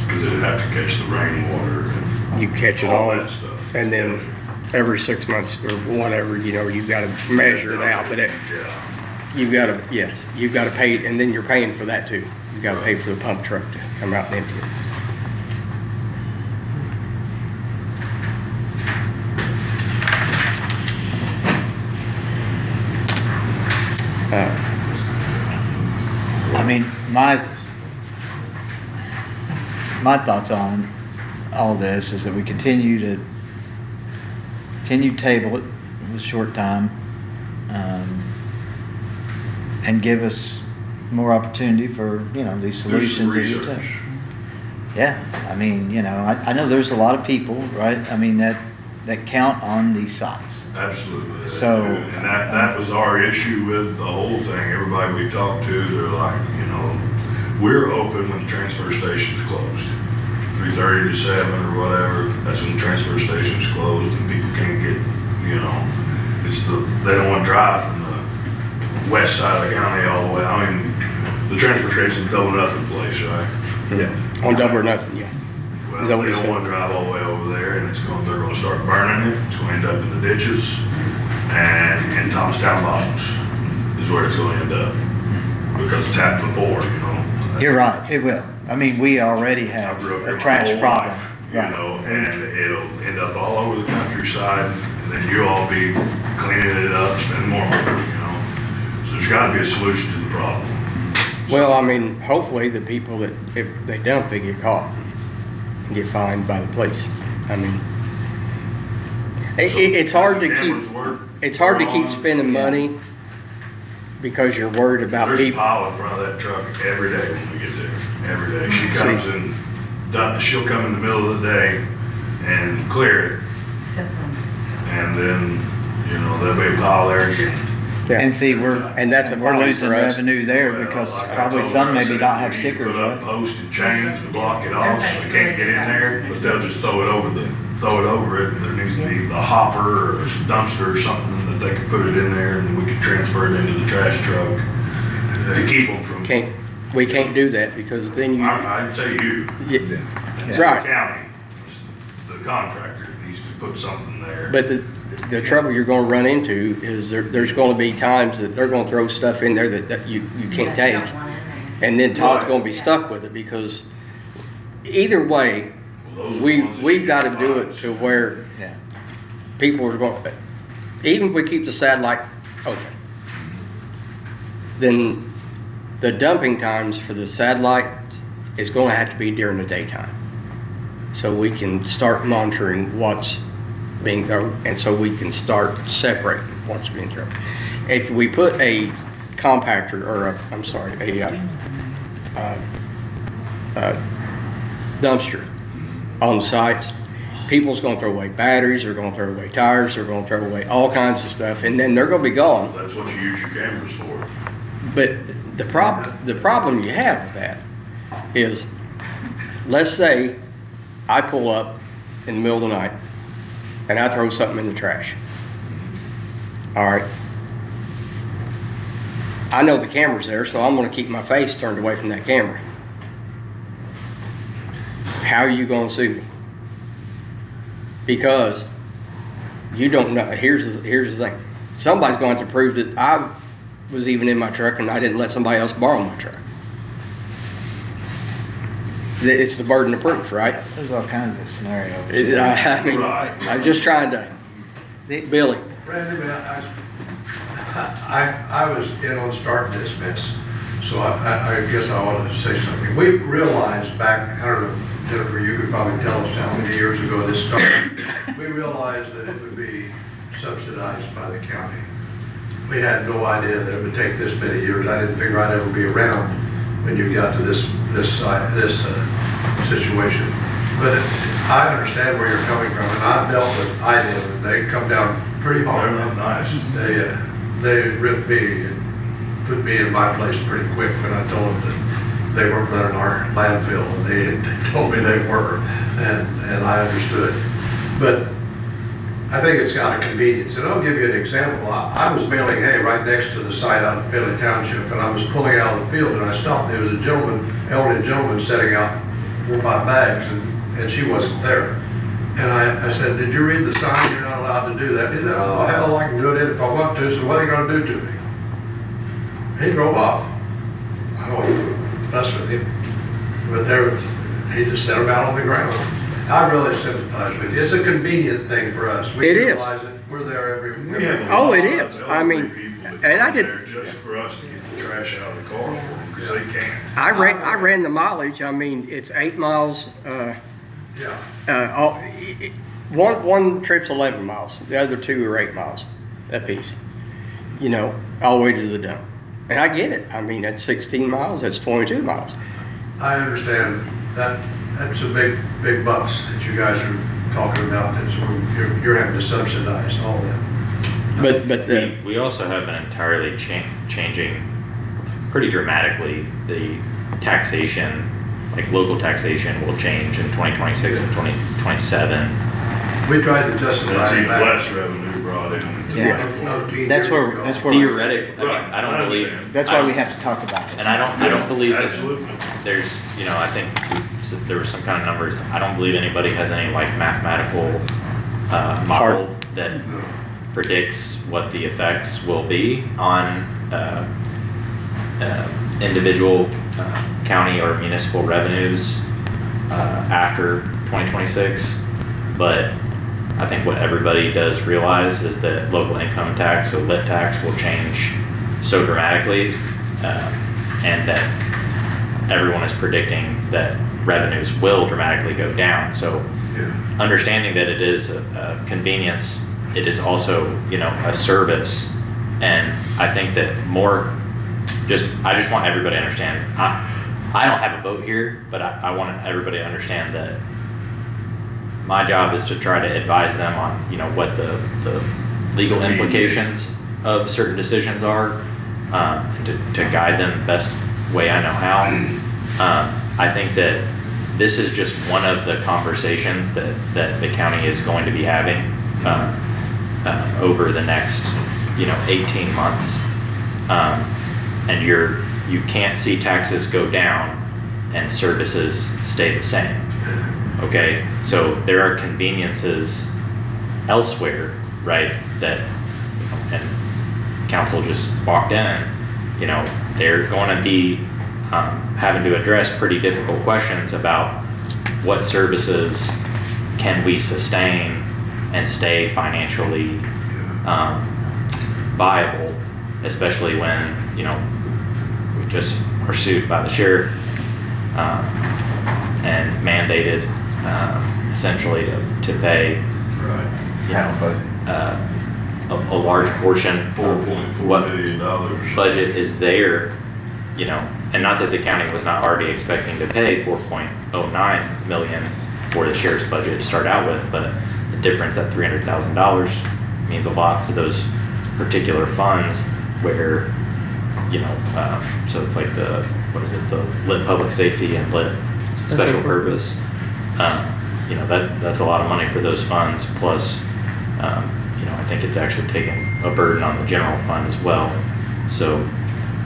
Because it'd have to catch the rainwater and You catch it all all, that stuff. and then every 6 months or whatever, you know, you've got to measure it out, but Yeah. you've got to, yes, you've got to pay, and then you're paying for that too. You've got to pay for the pump truck to come out and empty it. I mean, my thoughts on all this is that we continue to table it with short time, and give us more opportunity for, you know, these Do some solutions. that we take. research. Yeah, I mean, you know, I know there's a lot of people, right? I mean, that count on these sites. Absolutely. So, And that was our issue with the whole thing. Everybody we talked to, they're like, you know, we're open when the transfer station's closed. 3:30 to 7 or whatever, that's when the transfer station's closed and people can't get, you know, they don't want to drive from the west side of the county all the way. I mean, the transfer station's a double nothing place, right? Yeah. On double or nothing, yeah. Well, Is that what they you don't said? want to drive all the way over there, and they're going to start burning it. It's going to end up in the ditches, and in Thomastown bottoms is where it's going to end up because it's happened before. You know. You're right, it will. I mean, we already I have grew up here a my trash whole problem. life, you Right. know, and it'll end up all over the countryside, and then you'll all be cleaning it up, spending more money. You know, so there's got to be a solution to the problem. Well, I mean, hopefully the people that, if they dump, they get caught and get fined by the police. I mean, It's hard to keep, Cameras work. it's hard to keep On. spending money because you're worried about There's a people. pile in front of that truck every day when we get there, every day. She See. comes and she'll come in the middle of the day and clear it. And then, you know, there'll be a pile there again. Yeah. And see, And that's a we're problem losing for us. revenue there Well, because like I probably told some her, I maybe said, not have you stickers, Put up right? posts and chains to block it off so they can't get in there, but they'll just throw it over it. There needs to be a hopper or a dumpster or something that they can put it in there and we can transfer it into the trash truck to keep them from. We can't do that because then you, I'd say you. yeah, It's Right. the county, it's the contractor needs to put something there. but the trouble you're gonna run into is there's gonna be times that they're gonna throw stuff in there that you can't take. And then Todd's Right. gonna be stuck with it because either way, Well, those are the ones that we've she gotta can do it find. to where Yeah. people are going, even if we keep the satellite open, then the dumping times for the satellite is gonna have to be during the daytime. So we can start monitoring what's being thrown, and so we can start separating what's being thrown. If we put a compactor, or a dumpster on the sites, people's gonna throw away batteries, they're gonna throw away tires, they're gonna throw away all kinds of stuff, and then they're gonna be gone. That's what you use your cameras for. But the problem you have with that is, let's say I pull up in the middle of the night and I throw something in the trash. All right. I know the camera's there, so I'm gonna keep my face turned away from that camera. How are you gonna sue me? Because you don't know, here's the thing. Somebody's going to prove that I was even in my truck and I didn't let somebody else borrow my truck. It's the burden of proof, right? There's all kinds of scenarios. I mean, Right. I'm just trying to, Billy, Randy, man, I was in on starting this mess, so I guess I ought to say something. We realized back, I don't know, Jennifer, you could probably tell us how many years ago this started. We realized that it would be subsidized by the county. We had no idea that it would take this many years. I didn't figure I'd ever be around when you got to this situation. But I understand where you're coming from, and I've dealt with IDEM, and they come down pretty hard. They're not nice. They ripped me and put me in my place pretty quick when I told them that they weren't running our landfill, and they told me they were, and I understood. But I think it's got a convenience, and I'll give you an example. I was baling hay right next to the site out in Finley Township, and I was pulling out of the field, and I stopped. There was a gentleman, elderly gentleman, setting out 4 or 5 bags, and she wasn't there. And I said, "Did you read the sign? You're not allowed to do that." He said, "Oh, hell, I can do it if I want to." So what are you going to do to me? He drove off. I don't fuss with him, but he just set them out on the ground. I really sympathize with you. It's a convenient thing for us. We It is. utilize it. We're there every. We have a Oh, lot it of is. elderly I mean, people that and I come did- there just for us to get the trash out of the car for them, because they can't. I ran the mileage. I mean, it's 8 miles, Yeah. one trip's 11 miles, the other 2 are 8 miles apiece, you know, all the way to the dump. And I get it. I mean, that's 16 miles, that's 22 miles. I understand that. That's a big bucks that you guys are talking about. You're having to subsidize all that. But We also have been entirely changing pretty dramatically the taxation, like local taxation will change in 2026 and 2027. We tried to justify That's it even back. less revenue brought in. Yeah. 13 That's years where, ago. that's where, Theoretically, Right. I don't believe. that's why we have to talk about it. And I don't believe that Absolutely. there's, I think there were some kind of numbers. I don't believe anybody has any like mathematical model that predicts what the effects will be on individual county or municipal revenues after 2026. But I think what everybody does realize is that local income tax, so lit tax, will change so dramatically, and that everyone is predicting that revenues will dramatically go down. So Yeah. understanding that it is a convenience it is also, you know, a service. And I think that I just want everybody to understand, I don't have a vote here, but I want everybody to understand that my job is to try to advise them on, you know, what the legal implications of certain decisions are, to guide them the best way I know how. I think that this is just one of the conversations that the county is going to be having over the next, you know, 18 months. And you can't see taxes go down and services stay the same. Okay, so there are conveniences elsewhere, right, that, and council just walked in, you know, they're going to be having to address pretty difficult questions about what services can we sustain and stay financially viable, especially when, you know, we just were sued by the sheriff and mandated essentially to pay, you know, a large portion of $4.4 what million budget is there, you know, and not that the county was not already expecting to pay $4.09 million for the sheriff's budget to start out with, but the difference, that $300,000, means a lot for those particular funds where, you know, so it's like the lit public safety and lit special purpose. You know, that's a lot of money for those funds, plus, you know, I think it's actually taking a burden on the general fund as well. So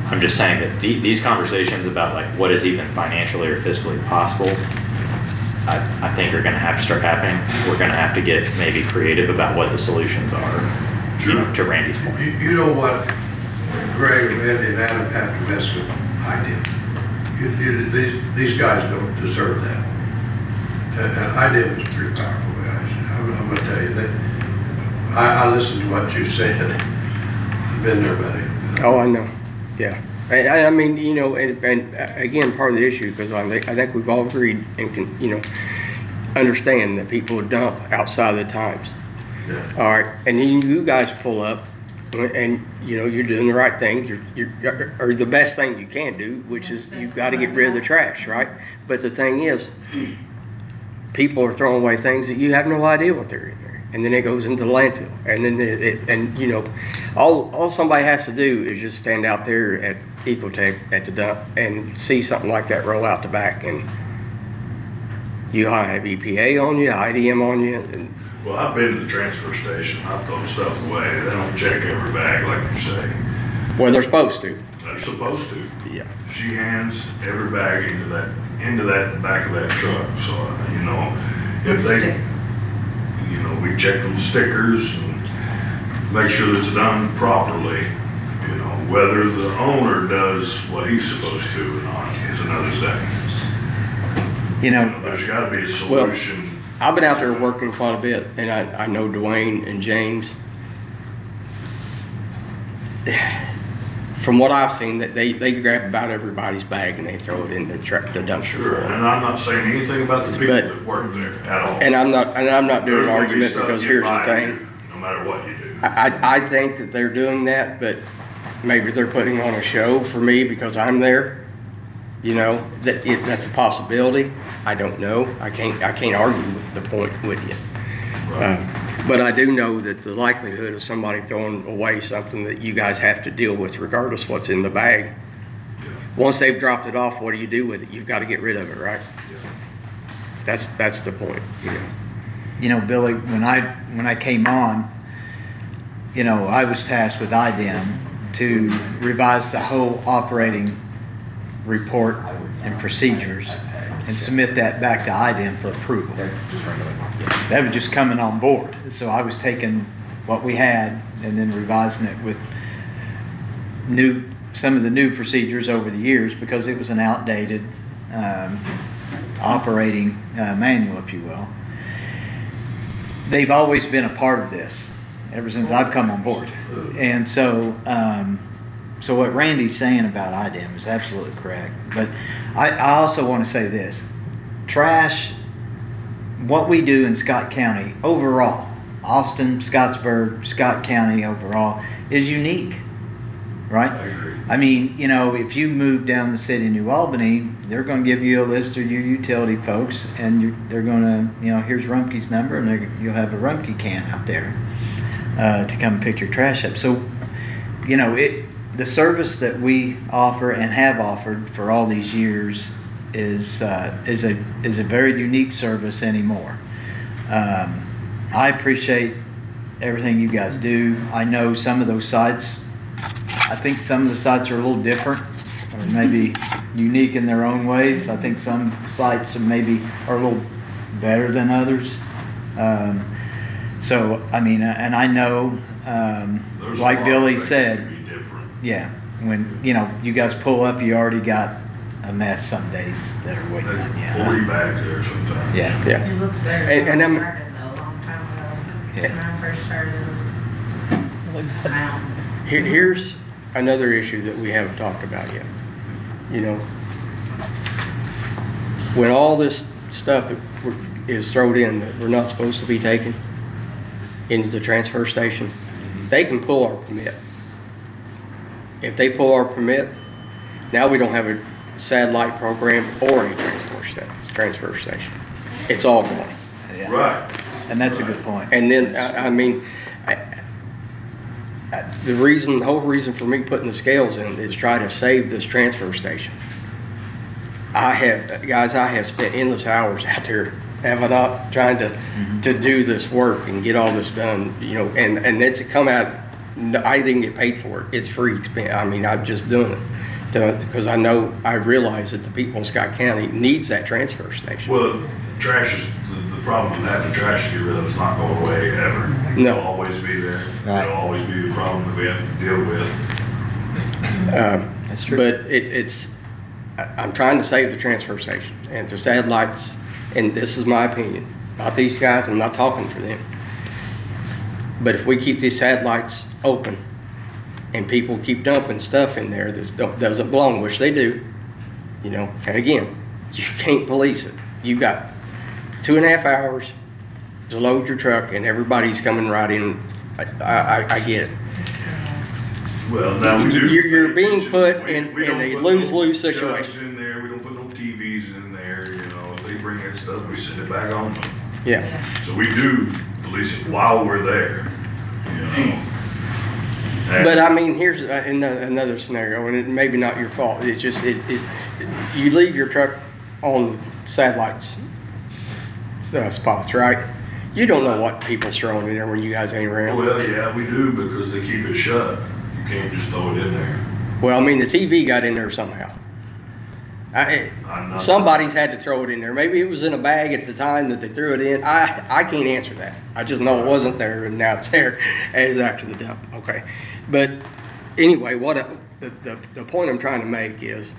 I'm just saying that these conversations about like what is even financially or fiscally possible, I think are going to have to start happening. We're going to have to get maybe creative about what the solutions are. You know, to Randy's point. You know what, Greg, Randy, and Adam have to mess with IDEM. These guys don't deserve that. And IDEM is pretty powerful, guys. I'm going to tell you that. I listened to what you said. I've been there, buddy. Oh, I know. Yeah. I mean, you know, and again, part of the issue, because I think we've all agreed and can, you know, understand that people dump outside of the times. Yeah. All right, and then you guys pull up, and you know you're doing the right thing, or the best thing you can do, which is you've got to get rid of the trash, right? But the thing is, people are throwing away things that you have no idea what they're in there, and then it goes into the landfill, and then and you know, all somebody has to do is just stand out there at Ecotech at the dump and see something like that roll out the back, and you have EPA on you, IDM on you. And, Well, I've been to the transfer station. I throw stuff away. They don't check every bag like you say. well, they're supposed to. They're supposed to. Yeah. She hands every bag into that back of that truck. So, you know, if they, you know, we check the stickers and make sure that it's done properly. You know, whether the owner does what he's supposed to or not is another thing. You know, There's got to be a solution. I've been out there working quite a bit, and I know Dwayne and James. From what I've seen, that they grab about everybody's bag and they throw it in the dumpster. Sure, and I'm not saying anything about the people that work there at all. And I'm not doing There's an gonna be argument stuff because you here's the buy thing. No matter what you do. I think that they're doing that, but maybe they're putting on a show for me because I'm there. You know, that's a possibility. I don't know. I can't argue the point with you. But I do know that the likelihood of somebody throwing away something that you guys have to deal with, regardless what's in the bag, once they've dropped it off, what do you do with it? You've got to get rid of it, right? That's the point. You know. You know, Billy, when I came on, you know, I was tasked with IDEM to revise the whole operating report and procedures and submit that back to IDEM for approval. That was just coming on board. So I was taking what we had and then revising it with some of the new procedures over the years because it was an outdated operating manual, if you will. They've always been a part of this ever since I've come on board. And so what Randy's saying about IDEM is absolutely correct. But I also want to say this. Trash, what we do in Scott County overall, Austin, Scottsburg, Scott County overall is unique, right? I agree. I mean, you know, if you move down the city of New Albany, they're going to give you a list of your utility folks, and they're going to, you know, here's Rumpke's number, and you'll have a Rumpke can out there to come pick your trash up. So, you know, the service that we offer and have offered for all these years is a very unique service anymore. I appreciate everything you guys do. I know some of those sites. I think some of the sites are a little different, or maybe unique in their own ways. I think some sites are a little better than others. So, I mean, and I know, There's a like lot Billy of things said, that can be different. yeah, when, you know, you guys pull up, you already got a mess some days that are waiting There's on you. 40 bags there sometimes. Yeah. Yeah. It looks better And- than and when I I'm- started though, a long time ago. Yeah. When I first started, it was mountain. Here's another issue that we haven't talked about yet. You know, when all this stuff that is thrown in that we're not supposed to be taking into the transfer station, they can pull our permit. If they pull our permit, now we don't have a satellite program or a transfer station. It's all gone. Yeah. Right. And that's a good point. And then, I mean, the whole reason for me putting the scales in is try to save this transfer station. I have spent endless hours out there, have I not, trying to do this work and get all this done, you know, and it's come out, I didn't get paid for it. It's free. I mean, I'm just doing it because I realize that the people in Scott County needs that transfer station. Well, trash is, the problem with having trash to get rid of is not going away ever. No. It'll always be there. Right. It'll always be the problem that we have to deal with. That's true. But I'm trying to save the transfer station and the satellites, and this is my opinion, not these guys, I'm not talking for them. But if we keep these satellites open and people keep dumping stuff in there that doesn't belong, which they do, you know, and again, you can't police it. You've got 2.5 hours to load your truck and everybody's coming right in. I get it. Well, now we do. You're being we put don't in put a no lose-lose jugs situation. in there, we don't put no TVs in there, you know, if they bring that stuff, we send it back on them. Yeah. So we do police it while we're there, you know. And- But I mean, here's another scenario, and it maybe not your fault. It's just you leave your truck on the satellites spots, right? You don't know what people's throwing in there when you guys ain't around. Well, yeah, we do because they keep it shut. You can't just throw it in there. Well, I mean, the TV got in there somehow. I'm not- Somebody's had to throw it in there. Maybe it was in a bag at the time that they threw it in. I can't answer that. I just know it wasn't there, and now it's there as after the dump. Okay, but anyway, the point I'm trying to make is,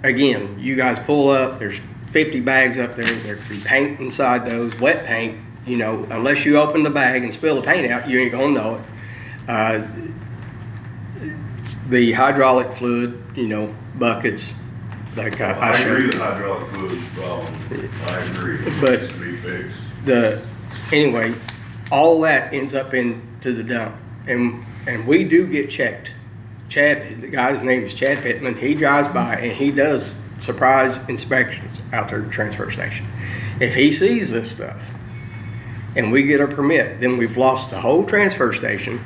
again, you guys pull up. There's 50 bags up there. There could be paint inside those, wet paint. You know, unless you open the bag and spill the paint out, you ain't gonna know it. The hydraulic fluid, you know, buckets, like I I showed agree you. the hydraulic fluid is a problem. I agree. It But- needs to be fixed. Anyway, all that ends up into the dump, and we do get checked. Chad, the guy's name is Chad Pittman. He drives by and he does surprise inspections out there at the transfer station. If he sees this stuff and we get a permit, then we've lost the whole transfer station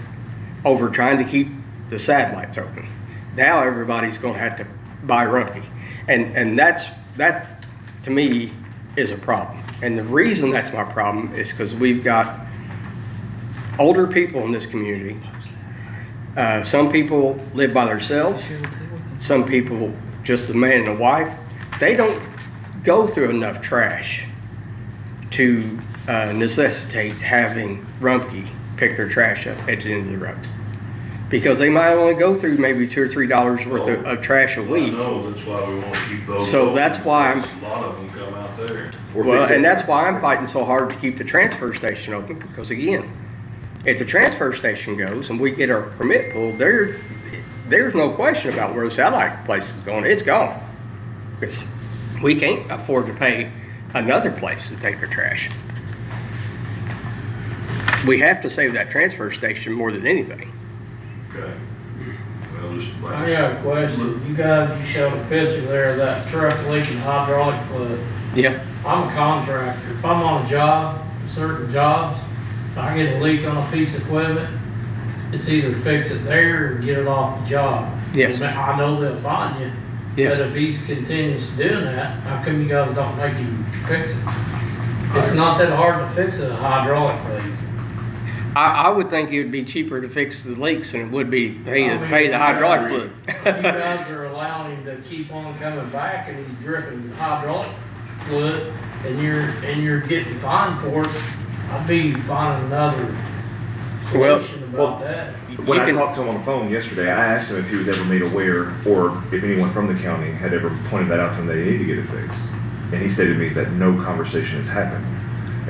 over trying to keep the satellites open. Now everybody's going to have to buy Rumpke, and that to me is a problem. And the reason that's my problem is because we've got older people in this community. Some people live by themselves. Some people just a man and a wife. They don't go through enough trash to necessitate having Rumpke pick their trash up at the end of the road. Because they might only go through maybe $2 or $3 worth of trash a week. I know, that's why we want to keep those. So open, that's why because a lot of them come out there. Well, and that's why I'm fighting so hard to keep the transfer station open, because again, if the transfer station goes and we get our permit pulled, there's no question about where the satellite place is going. It's gone. Because we can't afford to pay another place to take their trash. We have to save that transfer station more than anything. Okay. Well, just like I got a question. You guys, you showed a picture there of that truck leaking hydraulic fluid. Yeah. I'm a contractor. If I'm on a job, certain jobs, if I get a leak on a piece of equipment, it's either fix it there or get it off the job. Yes. I know they'll find you. Yes. But if he's continues doing that, how come you guys don't make him fix it? It's not that hard to fix a hydraulic leak. I would think it would be cheaper to fix the leaks than it would be pay the hydraulic fluid. You guys are allowing him to keep on coming back and he's dripping hydraulic fluid and you're getting fined for it. I'd be finding another solution about that. When I talked to him on the phone yesterday, I asked him if he was ever made aware, or if anyone from the county had ever pointed that out to him that he needed to get it fixed. And he stated to me that no conversation has happened.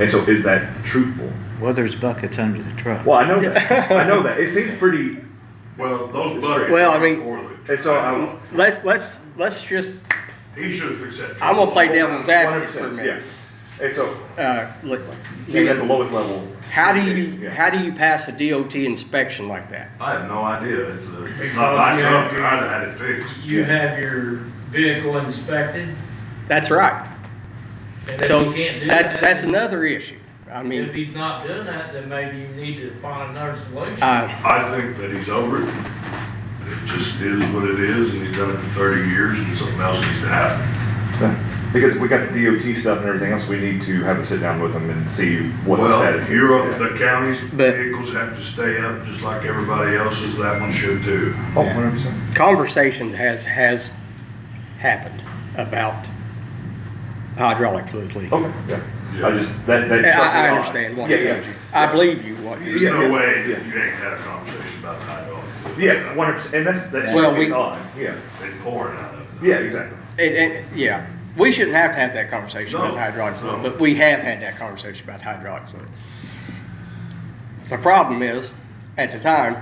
And so is that truthful? Well, there's buckets under the truck. Well, I know that. I know that. It seems pretty. well, those buckets. Well, I mean- are poorly. And so Let's just, He should have fixed that. I'm gonna play devil's advocate for a 100%, minute. yeah. And so Look, even at the lowest level. how do Yeah. you pass a DOT inspection like that? I have no idea. It's not my truck, I'd have had it fixed. You have your vehicle inspected. That's right. And if So you can't do that's that, another issue. I if mean, he's not doing that, then maybe you need to find another solution. I think that he's over it. It just is what it is, and he's done it for 30 years, and something else needs to happen. Because if we got the DOT stuff and everything else, we need to have a sit down with them and see what the status Well, is. the county's But- vehicles have to stay up just like everybody else's, that one should too. Oh, 100%. conversations has happened about hydraulic fluid leak. Okay, yeah. Yeah. I just, that struck me I odd. understand what Yeah, he yeah. told you. I believe you what you There's said. no way yeah. that you ain't had a conversation about the hydraulic fluid. Yeah, 100%. And that's Well, it's odd. Yeah. It's pouring out of it. Yeah, exactly. Yeah, we shouldn't have to have that conversation about No, hydraulic fluid, no. but we have had that conversation about hydraulic fluid. The problem is, at the time,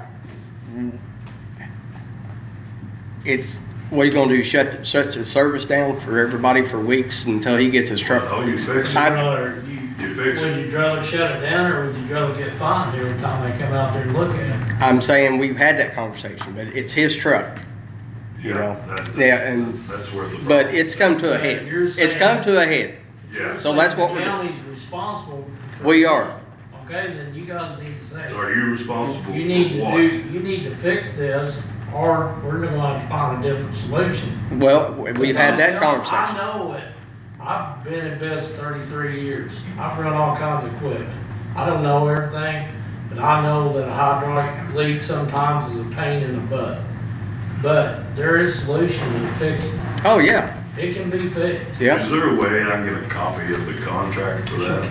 it's, what are you gonna do, shut the service down for everybody for weeks until he gets his truck? Oh, you fix it. You fix Would it. you rather shut it down or would you rather get fined every time they come out there and look at it? I'm saying we've had that conversation, but it's his truck, you know? Yeah, and, That's where the. but it's come to a head. You're It's come to a head. Yeah. So that's what we're The doing. county's responsible. for- We are. Okay, then you guys need to say. So are you responsible You need for to what? you need to fix this or we're gonna have to find a different solution. Well, we've had that I conversation. know it. I've been in business 33 years. I've run all kinds of equipment. I don't know everything, but I know that a hydraulic leak sometimes is a pain in the butt. But there is a solution to fix it. Oh, yeah, It can be fixed. yeah. Is there a way I can get a copy of the contract for that?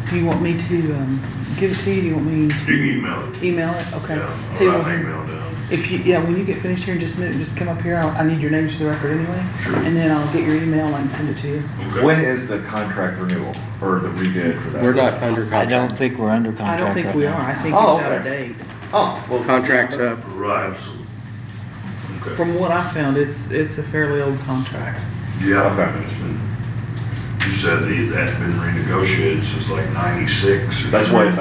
Do you want me to give it to you? Do you want me You to can email it. email it? Okay. Yeah, Tell you I'll what, write an email down. if you, when you get finished here in just a minute, just come up here. I need your names for the record anyway. Sure. And then I'll get your email and I can send it to you. Okay. When is the contract renewal or the rebid for that? We're not under I contract. don't think we're under I contract don't think right we now. are. I think Oh, it's out of okay. date. Oh, well. Contract's up. Right, so. Okay. From what I found, it's a fairly old contract. Yeah, Okay. it's been, you said that had been renegotiated since like 96 or. That's what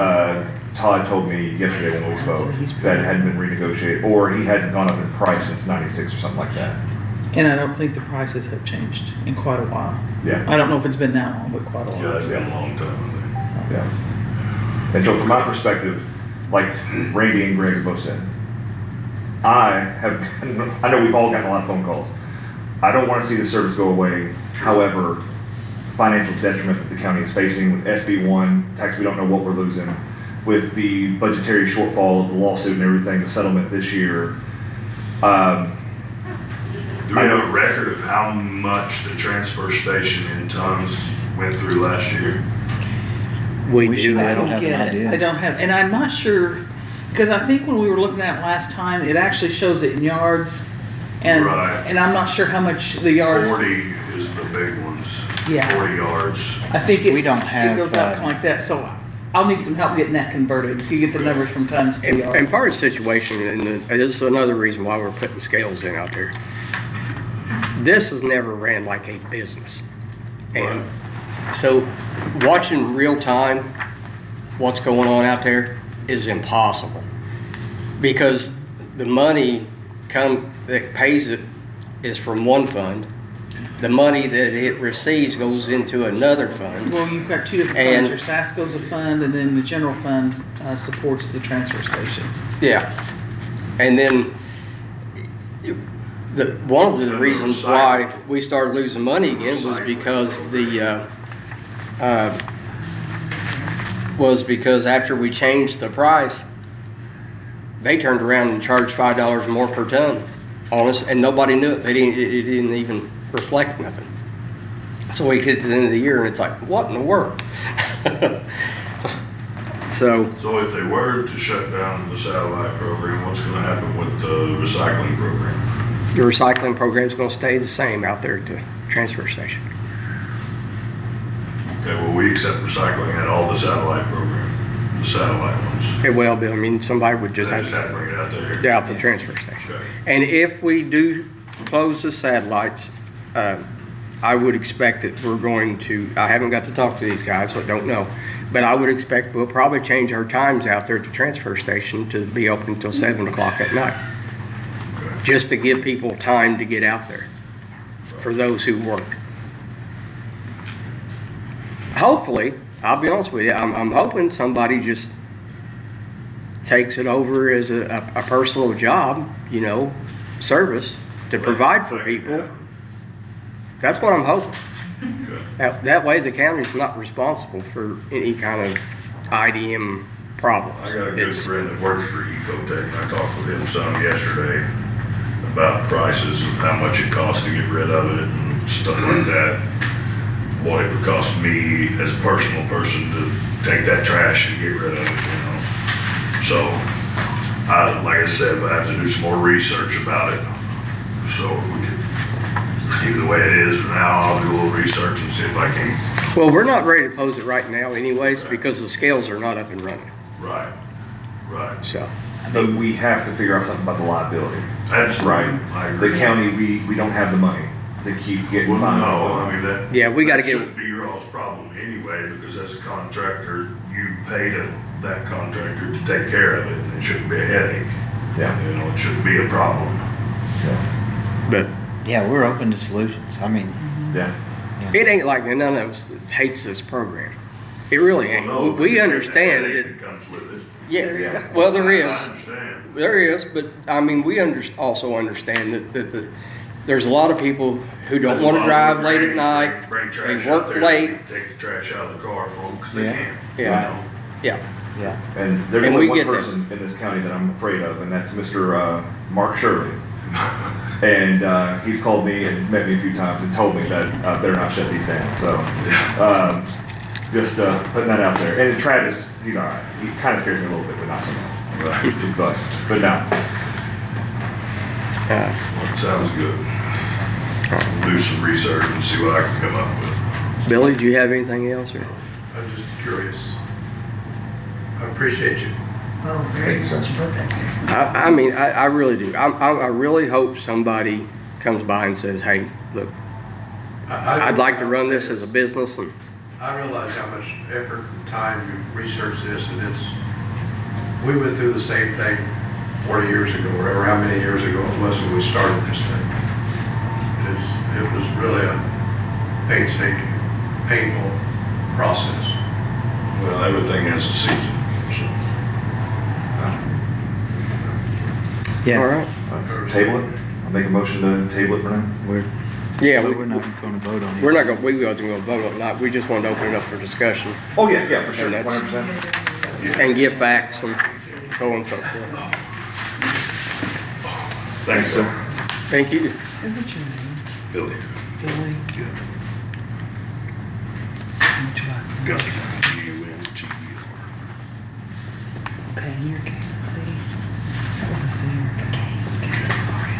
Todd told me yesterday when we spoke, that it hadn't been renegotiated, or he hadn't gone up in price since 96 or something like that. And I don't think the prices have changed in quite a while. Yeah. I don't know if it's been that long, but quite a while. Yeah, it's been a long time, I think. Yeah. And so from my perspective, like Randy and Greg both said, I know we've all gotten a lot of phone calls. I don't want to see the service go away. However, financial detriment that the county is facing with SB1, tax we don't know what we're losing, with the budgetary shortfall of the lawsuit and everything, the settlement this year. Do we have a record of how much the transfer station in tons went through last year? We We do. should I have don't an get idea. it. I don't have, and I'm not sure, because I think when we were looking at it last time, it actually shows it in yards. And, Right. and I'm not sure how much the yards. 40 is the big ones. Yeah. 40 yards. I think it's, We don't have, it goes out kind of like that, so I'll need some help getting that converted. You get the numbers from tons to And yards. part of the situation, and this is another reason why we're putting scales in out there. This has never ran like a business. And so watching real time what's going on out there is impossible. Because the money that pays it is from one fund. The money that it receives goes into another fund. Well, you've got two different funds. Your Saskco's a fund, and then the general fund supports the transfer station. Yeah. And then one of the reasons why we started losing money again was because after we changed the price, they turned around and charged $5 more per ton on us, and nobody knew it. It didn't even reflect nothing. So we get to the end of the year, and it's like, what in the world? So if they were to shut down the satellite program, what's gonna happen with the recycling program? the recycling program's gonna stay the same out there at the transfer station. Okay, well, we accept recycling at all the satellite program, the satellite ones. It will be, I mean, somebody would They just just have have to bring it out there. to, out the transfer station. Okay. And if we do close the satellites, I would expect that we're going to, I haven't got to talk to these guys, so I don't know, but I would expect we'll probably change our times out there at the transfer station to be open until 7 o'clock at night, Okay. just to give people time to get out there for those who work. Hopefully, I'll be honest with you, I'm hoping somebody just takes it over as a personal job, you know, service to provide for people. That's what I'm hoping. Okay. That way the county's not responsible for any kind of IDM problems. I got a good It's- friend that works for Ecotech, and I talked with him some yesterday about prices of how much it costs to get rid of it and stuff like that. What it would cost me as a personal person to take that trash and get rid of it, you know? So, like I said, I have to do some more research about it. So if we could keep it the way it is now, I'll do a little research and see if I can. Well, we're not ready to close it right now anyways, because the scales are not up and running, Right, right. so. But we have to figure out something about the liability. Absolutely. Right. I agree. The county, we don't have the money to keep getting Well, fined. no, I mean, that. Yeah, we gotta that get- shouldn't be your all's problem anyway, because as a contractor, you pay that contractor to take care of it, and it shouldn't be a headache. Yeah. You know, it shouldn't be a problem. But Yeah, we're open to solutions. I mean, Yeah. it ain't like none of us hates this program. It really ain't. Well, no, We because understand the headache it. that comes with it. Yeah, well, there is. I understand. There is, but I mean, we also understand that there's a lot of people who don't want to drive late at night. Bring They trash out work there, late. take the trash out of the car for them, 'cause they Yeah. can't. Yeah. you know? Yeah, yeah. And there's And only we one get that. person in this county that I'm afraid of, and that's Mr. Mark Shirley. And he's called me and met me a few times and told me that I better not shut these down. So just putting that out there. And Travis, he's all right. He kind of scares me a little bit, but not so much. Right. But no. Sounds good. We'll do some research and see what I can come up with. Billy, do you have anything else? Or? I'm just curious. I appreciate you. Well, very much put that there. I mean, I really do. I really hope somebody comes by and says, "Hey, look, I'd like to run this as a business." And I realize how much effort and time you researched this, and we went through the same thing 40 years ago, or how many years ago it was when we started this thing. It was really a painstaking, painful process. Well, everything has a season. Yeah. all right. Table it. I'll make a motion to table it for now. Yeah, But we're not going to vote on it. we're not gonna. We wasn't gonna vote on that. We just wanted to open it up for discussion Oh, yeah, for sure. And that's- 100%. and give facts and so on and so forth. Thanks, sir. Thank you. What's your name? Billy. Billy? Yeah. What's your last name? Got UNTR. Okay, in your case, C. Is that with a C or a K? Okay, sorry.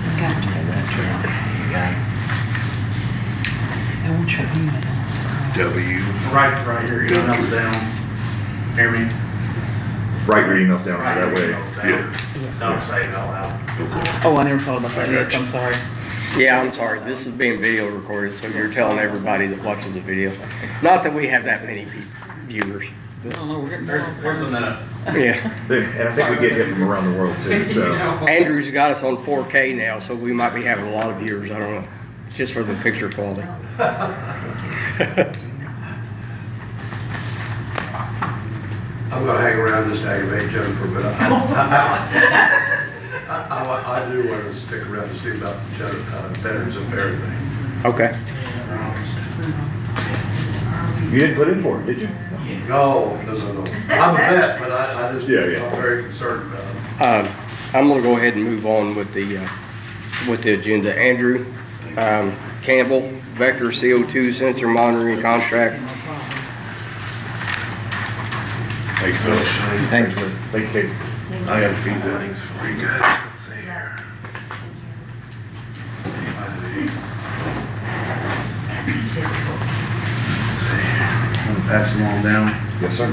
I got you. Okay. And what's your email? Right here, your email's down. Hear me? Write your emails down so Write that your way. emails down. Don't say it out loud. Oh, I never thought about that. Yes, I'm sorry. Yeah, I'm sorry. This is being video recorded, so you're telling everybody that watches the video. Not that we have that many viewers. I don't know, we're getting Where's enough? Yeah. And I think we get hit from around the world too, so. Andrew's got us on 4K now, so we might be having a lot of viewers. I don't know, just for the picture quality. I'm gonna hang around just to aggravate Jennifer, but I do want to stick around to see about veterans and everything. Okay. You didn't put in for it, did you? No, because I'm a vet, but I just, Yeah, yeah. I'm very concerned about it. I'm gonna go ahead and move on with the agenda. Andrew, Campbell, Vector CO2 sensor monitoring contract. Thanks, Phyllis. Thank you. Thank you, Casey. I got a few things for you guys. Let's see here. Want to pass them all down? Yes, sir.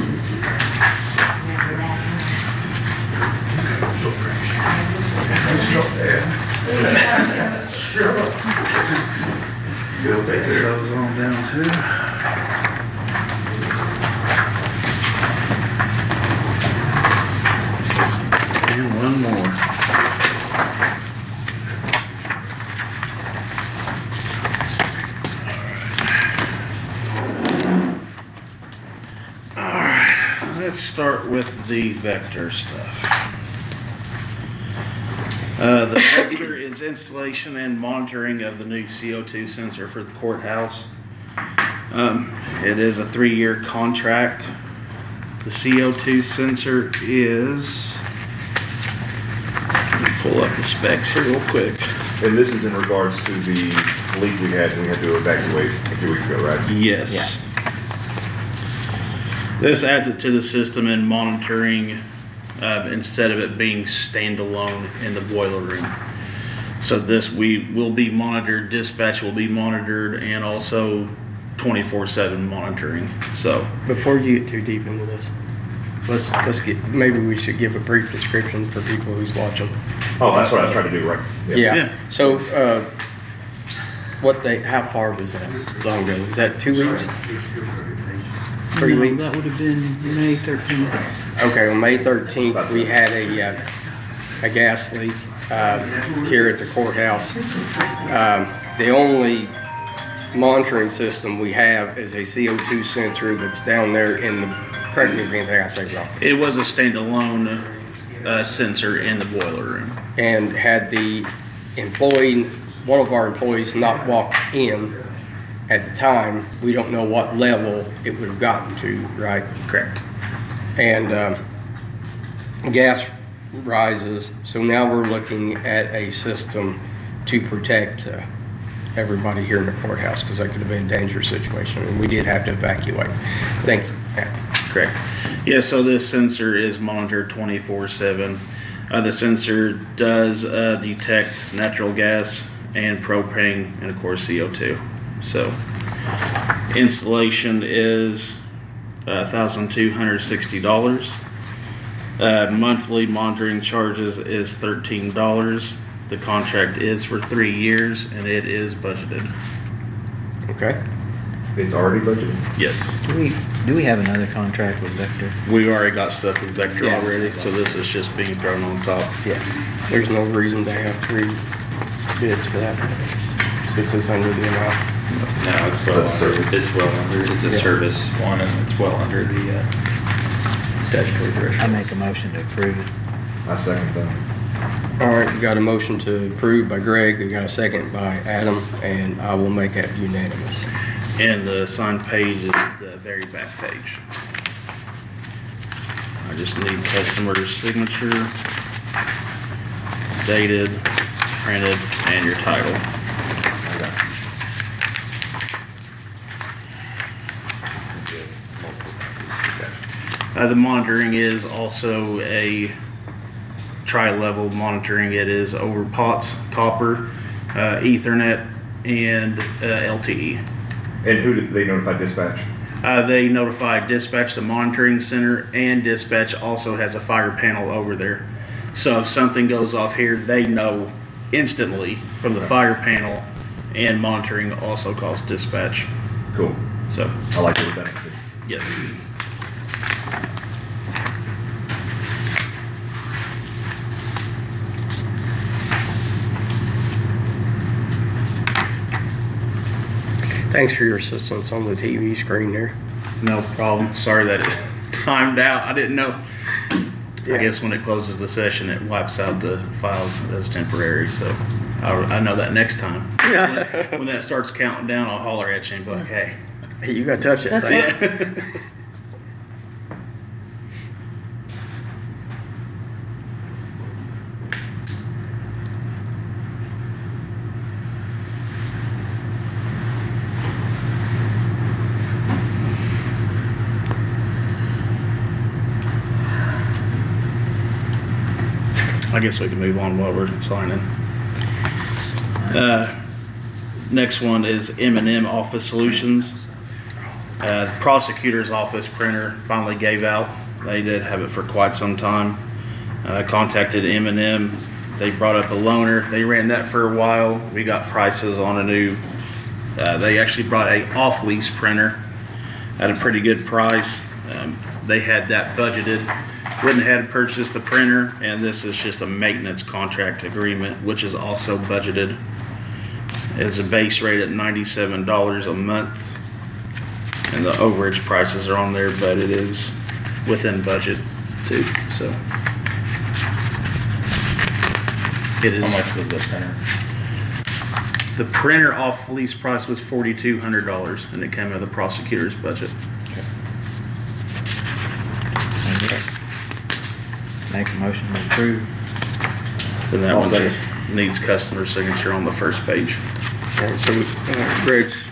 You'll take Pass care. those all down too. And one more. All right, let's start with the vector stuff. The vector is installation and monitoring of the new CO2 sensor for the courthouse. It is a 3-year contract. The CO2 sensor is, let me pull up the specs here real quick. And this is in regards to the leak we had to evacuate a few weeks ago, right? Yes. Yeah. This adds it to the system and monitoring instead of it being standalone in the boiler room. So this we will be monitored, dispatch will be monitored, and also 24/7 monitoring. So Before you get too deep into this, let's get, maybe we should give a brief description for people who's watching. Oh, that's what I was trying to do, right? Yeah. So, how far was that long ago? Was that 2 weeks? 3 No, weeks? that would have been May 13th. Okay, on May 13th, we had a gas leak here at the courthouse. The only monitoring system we have is a CO2 sensor that's down there in the, correct me if anything I say wrong. it was a standalone sensor in the boiler room. And had the employee, one of our employees not walked in at the time, we don't know what level it would have gotten to, right? Correct. And gas rises, so now we're looking at a system to protect everybody here in the courthouse, because that could have been a dangerous situation, and we did have to evacuate. Thank you. Correct. Yeah, so this sensor is monitored 24/7. The sensor does detect natural gas and propane and of course CO2. So installation is $1,260. Monthly monitoring charges is $13. The contract is for 3 years and it is budgeted. Okay. It's already budgeted? Yes. Do we have another contract with Vector? We already got stuff with Vector Yeah. already, so this is just being thrown on top. Yeah. There's no reason to have 3 bids for that, since it's under the amount. No, it's well under, it's well under, it's a Yeah. service one and it's well under the statutory I threshold. make a motion to approve it. I second that. All right, we got a motion to approve by Greg, we got a second by Adam, and I will make that unanimous. And the signed page is the very back page. I just need customer's signature, dated, printed, and your title. The monitoring is also a tri-level monitoring. It is over POTS, copper, Ethernet, and LTE. And who did they notify dispatch? They notify dispatch, the monitoring center, and dispatch also has a fire panel over there. So if something goes off here, they know instantly from the fire panel, and monitoring also calls dispatch. Cool. So, I like the redundancy. yes. Thanks for your assistance on the TV screen there. No problem. Sorry that it timed out. I didn't know. I guess when it closes the session, it wipes out the files as temporary, so I know that next time. When that starts counting down, I'll holler at you and be like, hey. Hey, you gotta touch that thing. Yeah. I guess we can move on while we're signing. Next one is M&M Office Solutions. Prosecutor's office printer finally gave out. They did have it for quite some time. Contacted M&M. They brought up a loaner. They ran that for a while. We got prices on a new. They actually brought a off-lease printer at a pretty good price. They had that budgeted. Went ahead and purchased the printer, and this is just a maintenance contract agreement, which is also budgeted. It's a base rate at $97 a month, and the overage prices are on there, but it is within budget too. So it is. How much was the printer? The printer off lease price was $4,200, and it came out of the prosecutor's budget. Make a motion to approve. And that I'll one second. just needs customer signature on the first page. Okay, so Greg's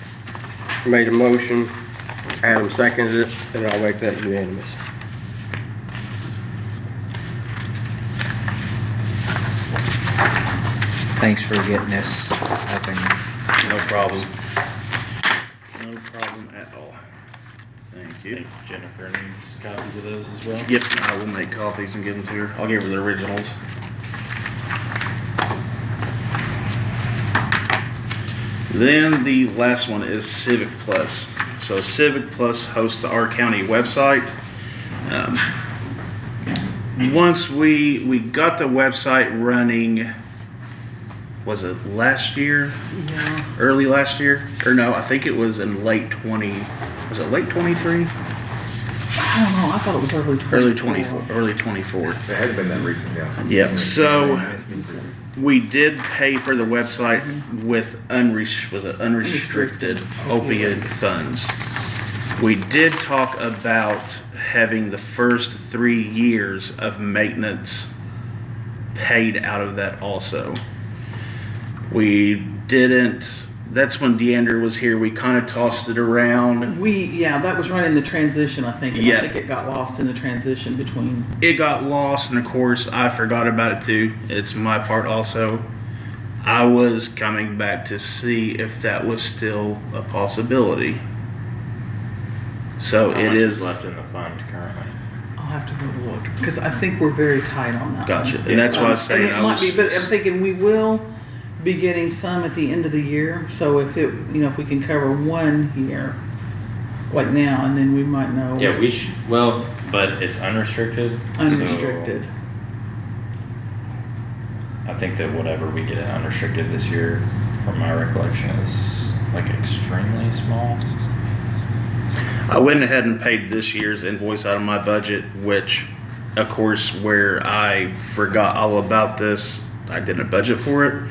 made a motion, Adam seconds it, and I'll make that unanimous. Thanks for getting this up and No problem. No problem at all. Thank I you. think Jennifer needs copies of those as well. Yep, I will make copies and give them to her. I'll give her the originals. Then the last one is Civic Plus. So Civic Plus hosts our county website. Once we got the website running, was it last year? Yeah. Early last year? Or no, I think it was in late 20, was it late 23? I don't know, I thought it was early 24. Early 24. It hadn't been that recent, yeah. Yep, so we did pay for the website with unrestricted opioid funds. We did talk about having the first 3 years of maintenance paid out of that also. We didn't, that's when Deandra was here, we kind of tossed it around. That was right in the transition, I think. And Yeah. I think it got lost in the transition between. It got lost, and of course, I forgot about it too. It's my part also. I was coming back to see if that was still a possibility. So How it much is. left in the fund currently? I'll have to go look because I think we're very tight on that. Gotcha. one. And that's why I was saying And it I might be, was. but I'm thinking we will be getting some at the end of the year. So if it, if we can cover 1 year, like now, and then we might know. Yeah, we should, well, but it's unrestricted. Unrestricted. So I think that whatever we get in unrestricted this year, from my recollection, is like extremely small. I went ahead and paid this year's invoice out of my budget, which, of course, where I forgot all about this, I didn't budget for it,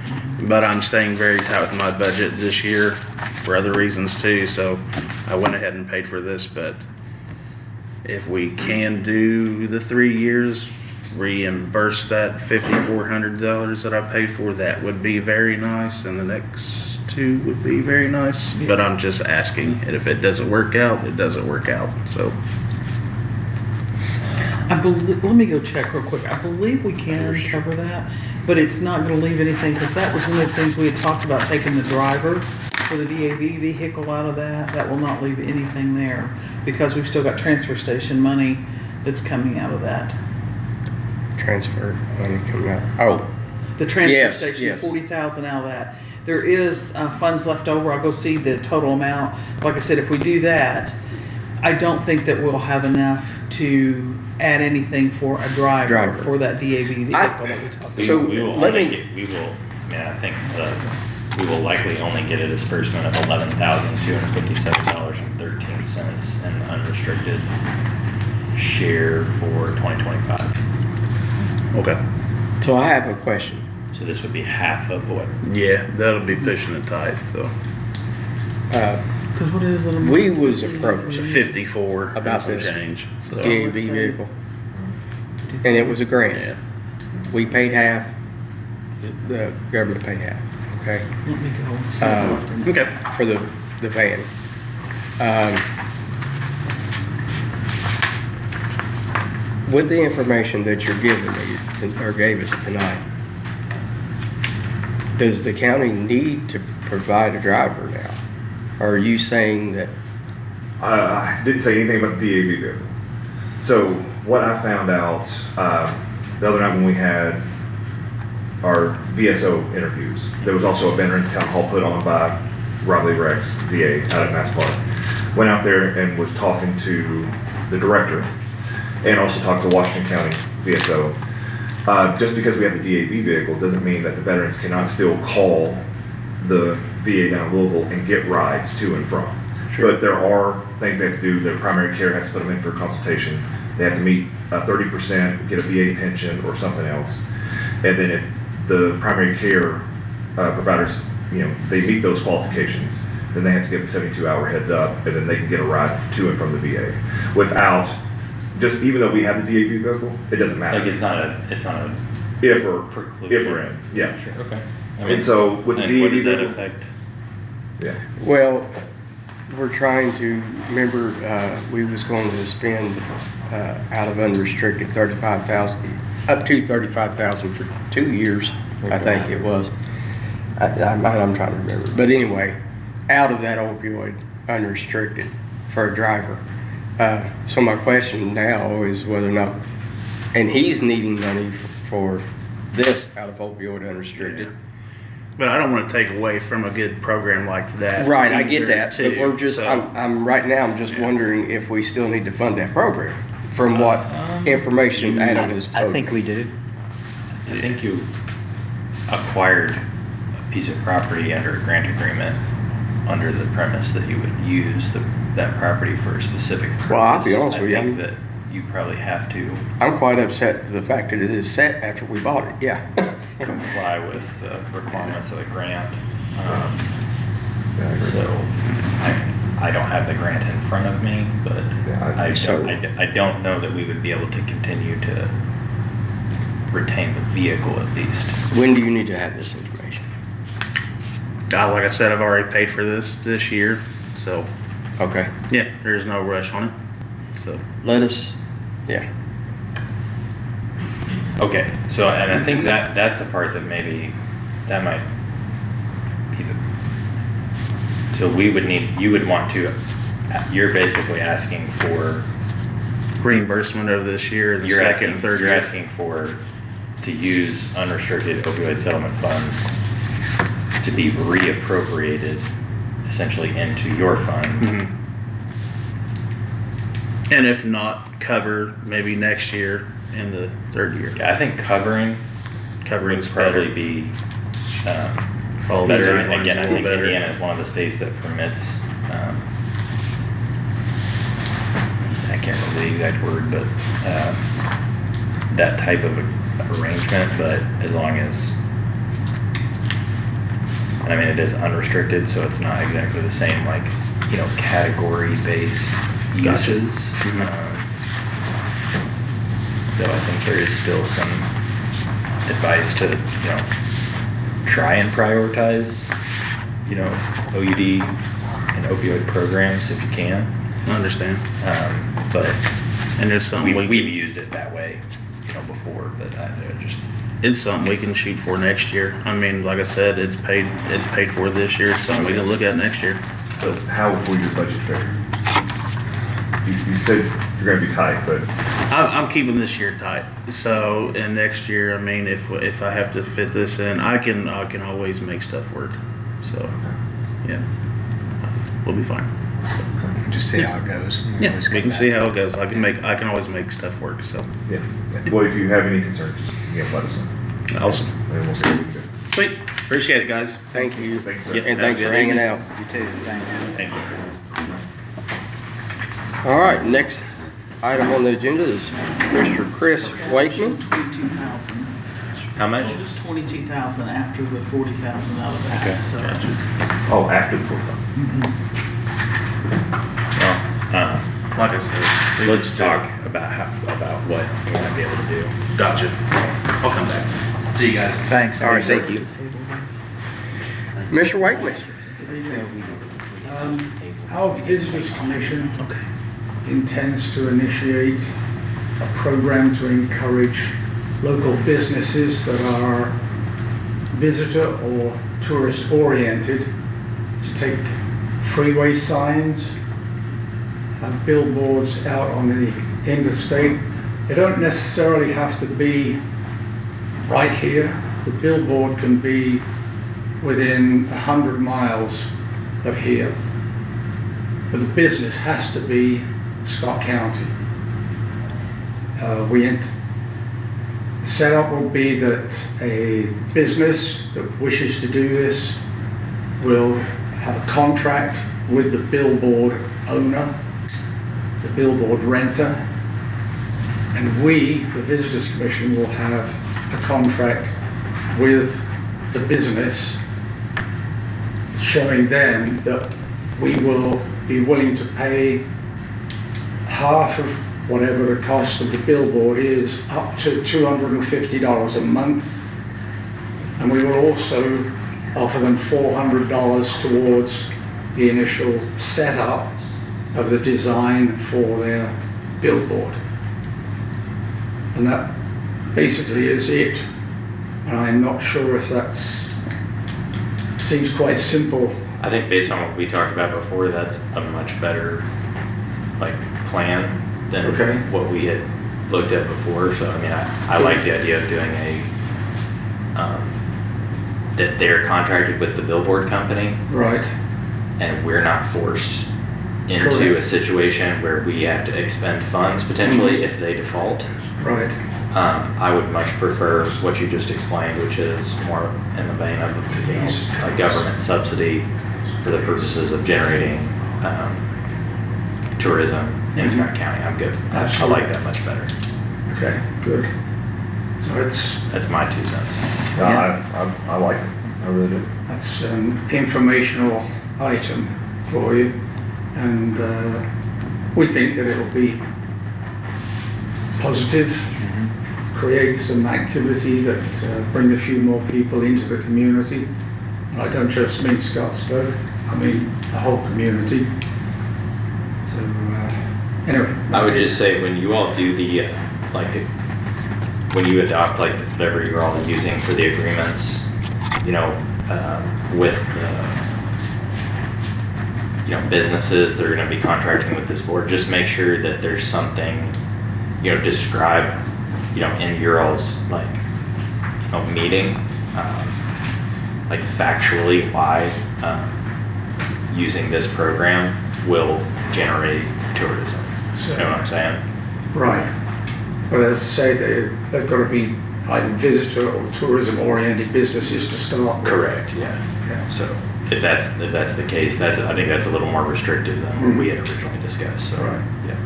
but I'm staying very tight with my budget this year for other reasons too, so I went ahead and paid for this, but if we can do the 3 years, reimburse that $5,400 that I paid for, that would be very nice, and the next 2 would be very nice, but I'm just asking, and if it doesn't work out, it doesn't work out, so. Let me go check real quick. I believe we can cover that, but it's not going to leave anything because that was one of the things we had talked about, taking the driver for the DAV vehicle out of that. That will not leave anything there because we've still got transfer station money that's coming out of that. Transfer money coming out. Oh, The transfer Yes, station, yes. 40,000 out of that. There is funds left over. I'll go see the total amount. Like I said, if we do that, I don't think that we'll have enough to add anything for a driver. For that DAV vehicle that we talked about. So, we will let me- make it, we will, I mean, I think the we will likely only get a disbursement of $11,257.13 in unrestricted share for 2025. Okay. So I have a question. So this would be half of what? Yeah, that'll be pushing it tight, so. Cause what is it? We was approached 54 About about some this. change, so. CAV vehicle, and it was a grant. Yeah. We paid half, the government paid half, okay? Let me go. See what's left in there. Okay. For the van. With the information that you're giving me, or gave us tonight, does the county need to provide a driver now? Or are you saying that, I didn't say anything about the DAV vehicle. So what I found out the other night when we had our VSO interviews, there was also a veteran town hall put on by Rob Lee Rex, VA, out of Mass Park. Went out there and was talking to the director and also talked to Washington County VSO. Just because we have a DAV vehicle doesn't mean that the veterans cannot still call the VA down in Louisville and get rides to and from. Sure. But there are things they have to do. Their primary care has to put them in for a consultation. They have to meet 30%, get a VA pension or something else. And then if the primary care providers, they meet those qualifications, then they have to give a 72-hour heads up, and then they can get a ride to and from the VA. Without, just even though we have the DAV vehicle, it doesn't matter. Like it's not a If we're preclusion. in, yeah. Sure, okay. And so with the And DAV what does that vehicle, affect? yeah. well, we're trying to, remember, we was going to spend out of unrestricted 35,000, up to 35,000 for 2 years, I think it was. I'm trying to remember. But anyway, out of that opioid unrestricted for a driver. So my question now is whether or not, and he's needing money for this out of opioid unrestricted. But I don't want to take away from a good program like that. Right, I get either, that, but too. we're just, So, I'm just wondering if we still need to fund that program from what information Adam has I told think me. we do. I think you acquired a piece of property under a grant agreement under the premise that you would use that property for a specific purpose. Well, I'll be honest with you, I think that you probably have to I'm quite upset with the fact that it is set after we bought it, yeah. comply with the requirements of the grant. So I don't have the grant in front of me, but Yeah, I don't know that we would be able to continue to retain the vehicle at least. When do you need to have this information? like I said, I've already paid for this year, so Okay, yeah, there's no rush on it. So let us, yeah. Okay, so, and I think that's the part that maybe, that might be so we would need, you would want to, you're basically asking for, reimbursement of this year, the you're second asking, and third you're year. asking for, to use unrestricted opioid settlement funds to be reappropriated essentially into your fund. Mhm. And if not, cover maybe next year in the third year. Yeah, I think covering Covering's would probably better. be, Follow better. these guidelines Again, a I little think better. Indiana is one of the states that permits, I can't remember the exact word, but, that type of arrangement, but as long as, and I mean, it is unrestricted, so it's not exactly the same, like, category-based Gotcha. uses. So I think there is still some advice to, try and prioritize, OUD and opioid programs if you can. I understand. But And it's something we've used it that way, before, but I just, it's something we can shoot for next year. I mean, like I said, it's paid for this year. It's something we can look at next year. So how will your budget fare? You said you're gonna be tight, but I'm keeping this year tight. So, and next year, I mean, if I have to fit this in, I can always make stuff work. So, yeah, we'll be fine. Just see how it goes. Yeah, we can see how it goes. I can always make stuff work. So, yeah. Well, if you have any concerns, just let us know. awesome. And we'll see what we can do. Sweet. Appreciate it, guys. Thank you. Thanks, sir. Yeah. And thanks for hanging out. You too, thanks. Thanks. All right, next item on the agenda is Mr. Chris Wakeman. 22,000. How much? 22,000 after the 40,000 out of that, Okay, so. gotcha. Oh, after the 4th. Well, Like I said, leave let's it to- talk about what we might be able to do. Gotcha. I'll come back. See you guys. Thanks. All right, thank you. Mr. Wakeman. Our Visitors Commission intends to initiate a program to encourage local businesses that are visitor or tourist oriented to take freeway signs, have billboards out on the interstate. They don't necessarily have to be right here. The billboard can be within 100 miles of here. But the business has to be Scott County. The setup will be that a business that wishes to do this will have a contract with the billboard owner, the billboard renter, and we, the Visitors Commission, will have a contract with the business showing them that we will be willing to pay half of whatever the cost of the billboard is, up to $250 a month. And we will also offer them $400 towards the initial setup of the design for their billboard. And that basically is it. And I'm not sure if that's, seems quite simple. I think based on what we talked about before, that's a much better plan than Okay. what we had looked at before. So I mean, I like the idea of doing that they're contracted with the billboard company, Right. and we're not forced into Correct. a situation where we have to expend funds potentially Mhm. if they default. Right. I would much prefer what you just explained, which is more in the vein of a government subsidy for the purposes of generating tourism in Scott County. I'm good. I Absolutely. like that much better. Okay, good. So That's my 2 cents. No, I like it. I really do. that's an informational item for you. And we think that it'll be positive, create some activity that bring a few more people into the community. And I don't just mean Scottsburg, I mean the whole community. So anyway. I that's would it. just say when you all do the, when you adopt whatever you're all using for the agreements, with businesses that are gonna be contracting with this board, just make sure that there's something, described, in your all's meeting, factually why, using this program will generate tourism. You know what I'm saying? Right. But as I say, they've got to be either visitor or tourism oriented businesses to start with. Correct, yeah. Yeah. So if that's the case, I think that's a little more restrictive than what we had originally discussed, so, Right. yeah.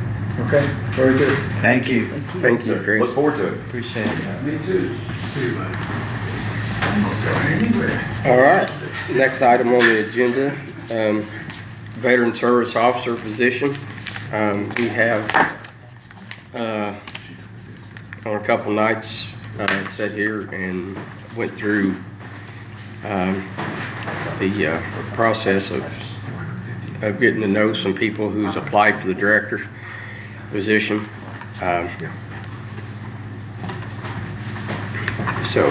Okay, very good. Thank you. Thank you, Chris. Look forward to it. Appreciate it. Me too. See you, buddy. I'm not going anywhere. All right, next item on the agenda, Veteran Service Officer position. We have, on a couple nights, sat here and went through the process of getting to know some people who's applied for the director position. So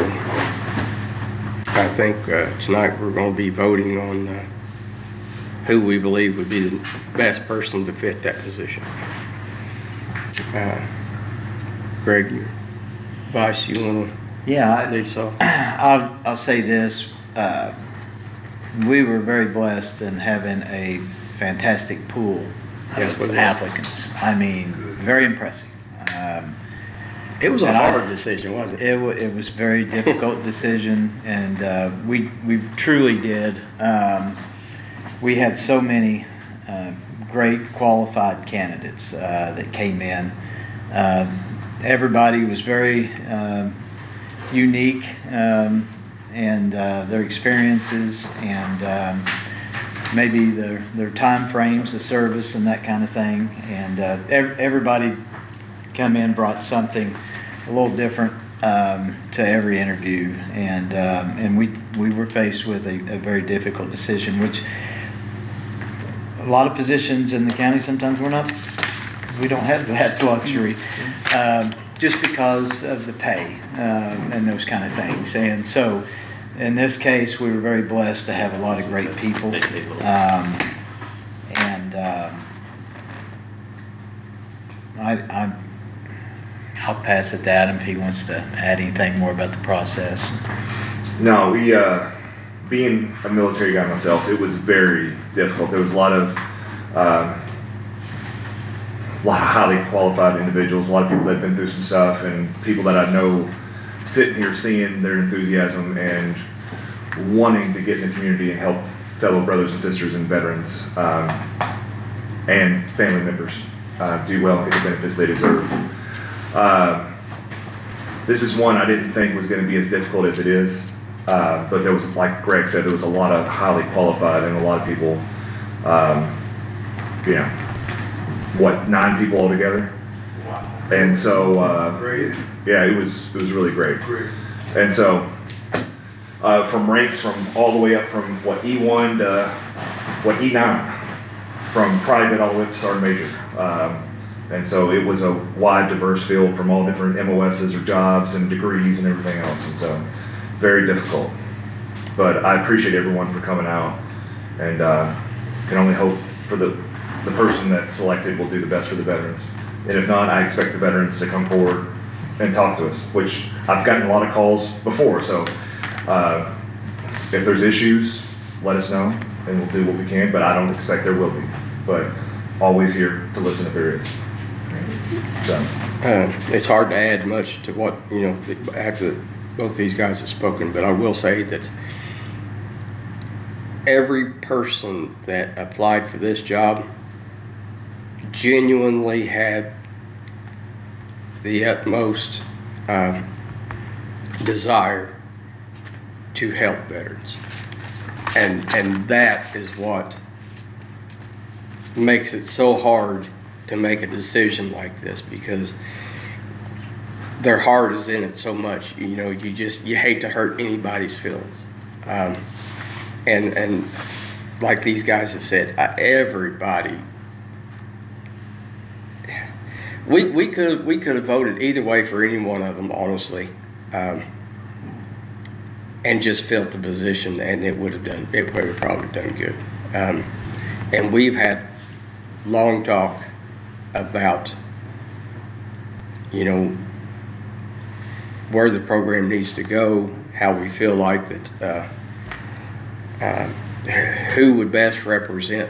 I think tonight we're going to be voting on who we believe would be the best person to fit that position. Greg, your advice, you want to Yeah, lead us off? I'll say this. We were very blessed in having a fantastic pool Yes, we of were. applicants. I mean, very impressive. It was a And I- hard decision, wasn't it? It was a very difficult decision, and we truly did. We had so many great qualified candidates that came in. Everybody was very unique, and their experiences and maybe their time frames of service and that kind of thing. And everybody come in brought something a little different to every interview, and we were faced with a very difficult decision, which a lot of positions in the county sometimes we don't have that luxury, just because of the pay and those kind of things. And so in this case, we were very blessed to have a lot of great people. I'll pass it to Adam if he wants to add anything more about the process. No, being a military guy myself, it was very difficult. There was a lot of highly qualified individuals, a lot of people that have been through some stuff, and people that I know sitting here seeing their enthusiasm and wanting to get in the community and help fellow brothers and sisters and veterans and family members do well, get the benefits they deserve. This is one I didn't think was going to be as difficult as it is, but there was, like Greg said, there was a lot of highly qualified and a lot of people, 9 people altogether. Wow. And so, Great. yeah, it was really great. Great. And so, from ranks from all the way up from E1 to E9, from private all the way up to sergeant major. And so it was a wide, diverse field from all different MOSs or jobs and degrees and everything else. And so, very difficult. But I appreciate everyone for coming out, and can only hope for the person that's selected will do the best for the veterans. And if not, I expect the veterans to come forward and talk to us, which I've gotten a lot of calls before. So if there's issues, let us know, and we'll do what we can. But I don't expect there will be. But always here to listen if there is. So. It's hard to add much to what, after both these guys have spoken, but I will say that every person that applied for this job genuinely had the utmost desire to help veterans. And that is what makes it so hard to make a decision like this, because their heart is in it so much. You hate to hurt anybody's feelings. And like these guys have said, everybody, we could have voted either way for any one of them, honestly, and just filled the position, and it would have probably done good. And we've had long talk about, where the program needs to go, how we feel like that, who would best represent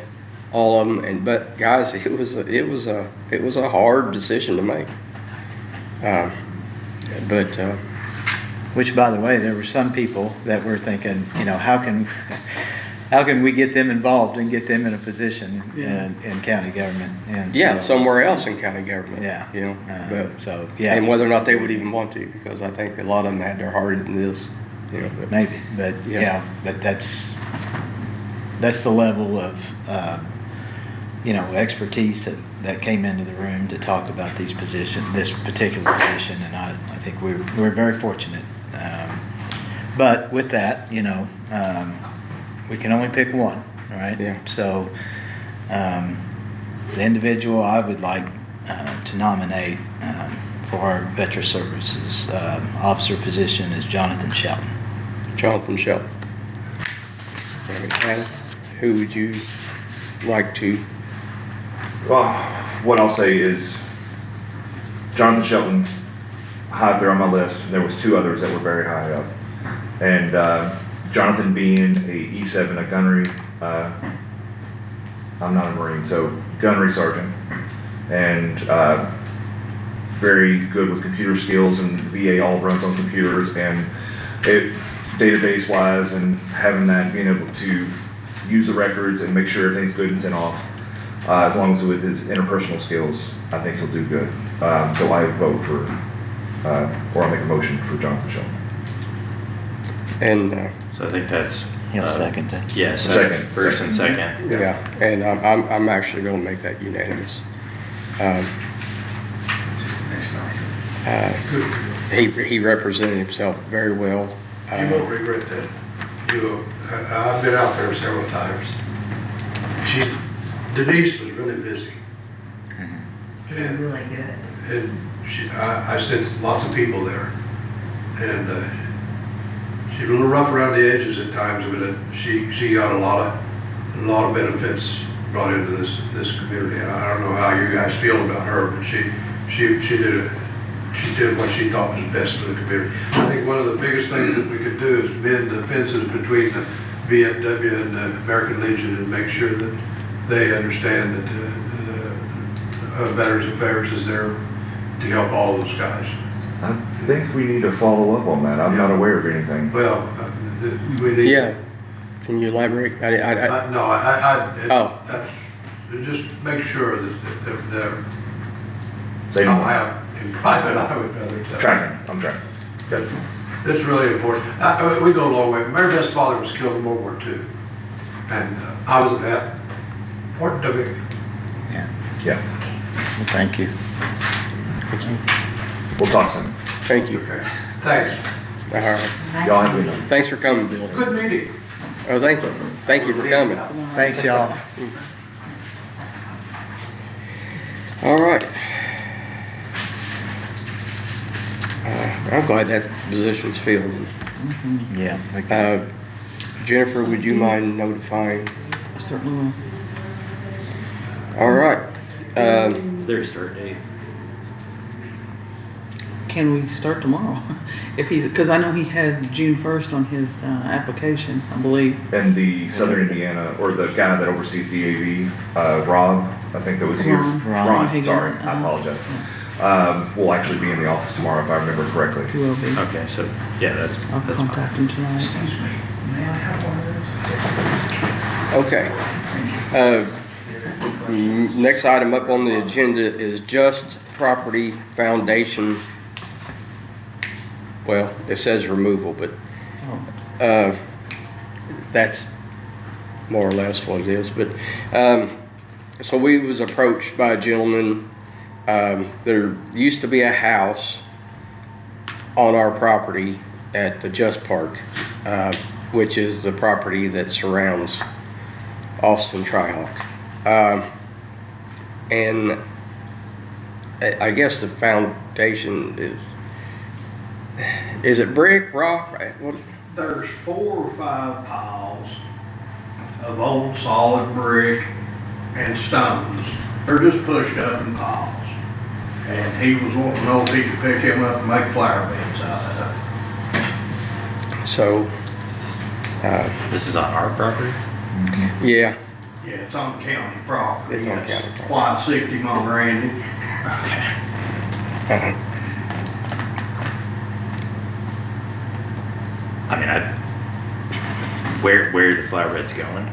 all of them. But guys, it was a hard decision to make. Which, by the way, there were some people that were thinking, how can we get them involved and get them in a position in county government? And so, somewhere else in county government. And whether or not they would even want to, because I think a lot of them had their heart in this. Maybe, but but that's the level of expertise that came into the room to talk about this particular position, and I think we're very fortunate. But with that, we can only pick one, right? Yeah. So the individual I would like to nominate for our Veteran Services officer position is Jonathan Shelton. Jonathan Shelton. And who would you like to? Well, what I'll say is Jonathan Shelton, high up there on my list. There was 2 others that were very high up. And Jonathan being a E7, a gunnery, I'm not a Marine, so gunnery sergeant. And very good with computer skills, and the VA all runs on computers, and it, database wise, and having that, being able to use the records and make sure everything's good and sent off, as long as with his interpersonal skills, I think he'll do good. So I vote for, or I'll make a motion for Jonathan Shelton. And, So I think that's. He'll second that. Yeah, Second. first and second. yeah, and I'm actually gonna make that unanimous. He represented himself very well. You won't regret that. I've been out there several times. Denise was really busy. And Really good. And I sent lots of people there. And she's a little rough around the edges at times, but she got a lot of benefits brought into this community. I don't know how you guys feel about her, but she did what she thought was best for the community. I think one of the biggest things that we could do is mend the fences between the VFW and the American Legion and make sure that they understand that Veterans Affairs is there to help all those guys. I think we need to follow up on that. I'm not aware of anything. Well, we need. Yeah, can you elaborate? No, that's, just make sure that Say no more. in private, I would rather tell. Tracking, I'm tracking. But it's really important. We go a long way. Mary Beth's father was killed in World War II. And I was at that important to me. Yeah, Well, thank you. we'll talk soon. Thank you. Okay, thanks. All right. Y'all have a good night. Thanks for coming, Bill. Good meeting. Oh, thank you. Thank you for coming. Thanks, y'all. All right. I'm glad that position's filled. Yeah. Jennifer, would you mind notifying? Certainly will. All right. Is there a start date? Can we start tomorrow? If he's, because I know he had June 1st on his application, I believe. And the Southern Indiana, or the guy that oversees DAV, Rob, I think that was here. Ron Higgins, Sorry, I apologize. Will actually be in the office tomorrow if I remember correctly. He will be. Okay, so, yeah, I'll that's fine. contact him tonight. May I have one of those? Okay. Next item up on the agenda is Just Property Foundation. Well, it says removal, but that's more or less what it is. But so we was approached by a gentleman. There used to be a house on our property at the Just Park, which is the property that surrounds Austin Tri-Hawk. And I guess the foundation is it brick, rock? What? There's 4 or 5 piles of old solid brick and stones. They're just pushed up in piles. And he was wanting to know if he could pick him up and make flower beds out of it. So, This is on our property? yeah. Yeah, it's on county property. It's on county property. Why 60 on Randy. Okay. I mean, where are the flower beds going?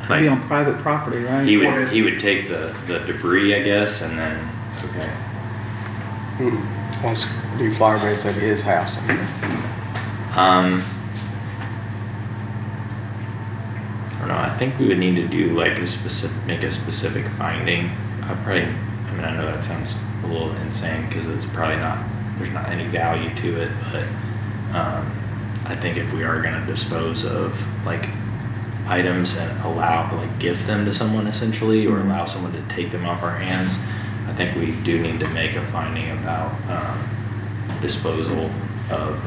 He'll be on private property, right? He would take the debris, I guess, and then, okay. Wants to do flower beds at his house. I don't know, I think we would need to do like make a specific finding. I know that sounds a little insane because it's probably there's not any value to it, but I think if we are gonna dispose of like items and gift them to someone essentially, or allow someone to take them off our hands, I think we do need to make a finding about disposal of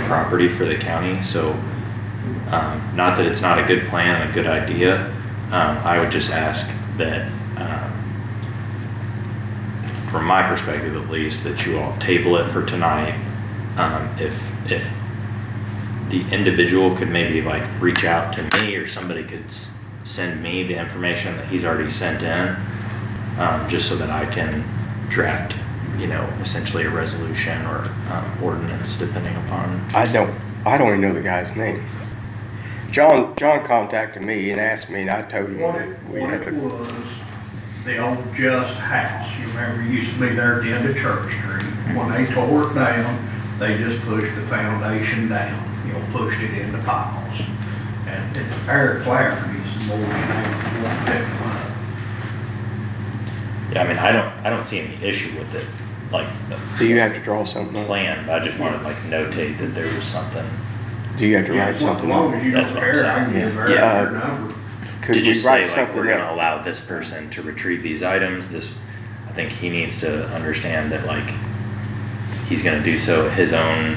property for the county. So not that it's not a good plan and a good idea, I would just ask that from my perspective at least, that you all table it for tonight. If the individual could maybe like reach out to me, or somebody could send me the information that he's already sent in, just so that I can draft, essentially a resolution or ordinance, depending upon. I don't even know the guy's name. John contacted me and asked me, and I told him What we had it to. was, the old Just House, you remember, it used to be there at the end of Church Street. When they tore it down, they just pushed the foundation down, pushed it into piles. And Eric Lafferty's more than able to pick them up. Yeah, I mean, I don't see any issue with it, like. Do you have to draw something up? Plan, but I just wanted to notate that there was something. Do you have to Yeah, write as something long up? as you don't That's what I'm care, I saying. can give Yeah. Eric Yeah. your number. Could To we just write say, like, something we're gonna up? allow this person to retrieve these items, I think he needs to understand that, like, he's gonna do so at his own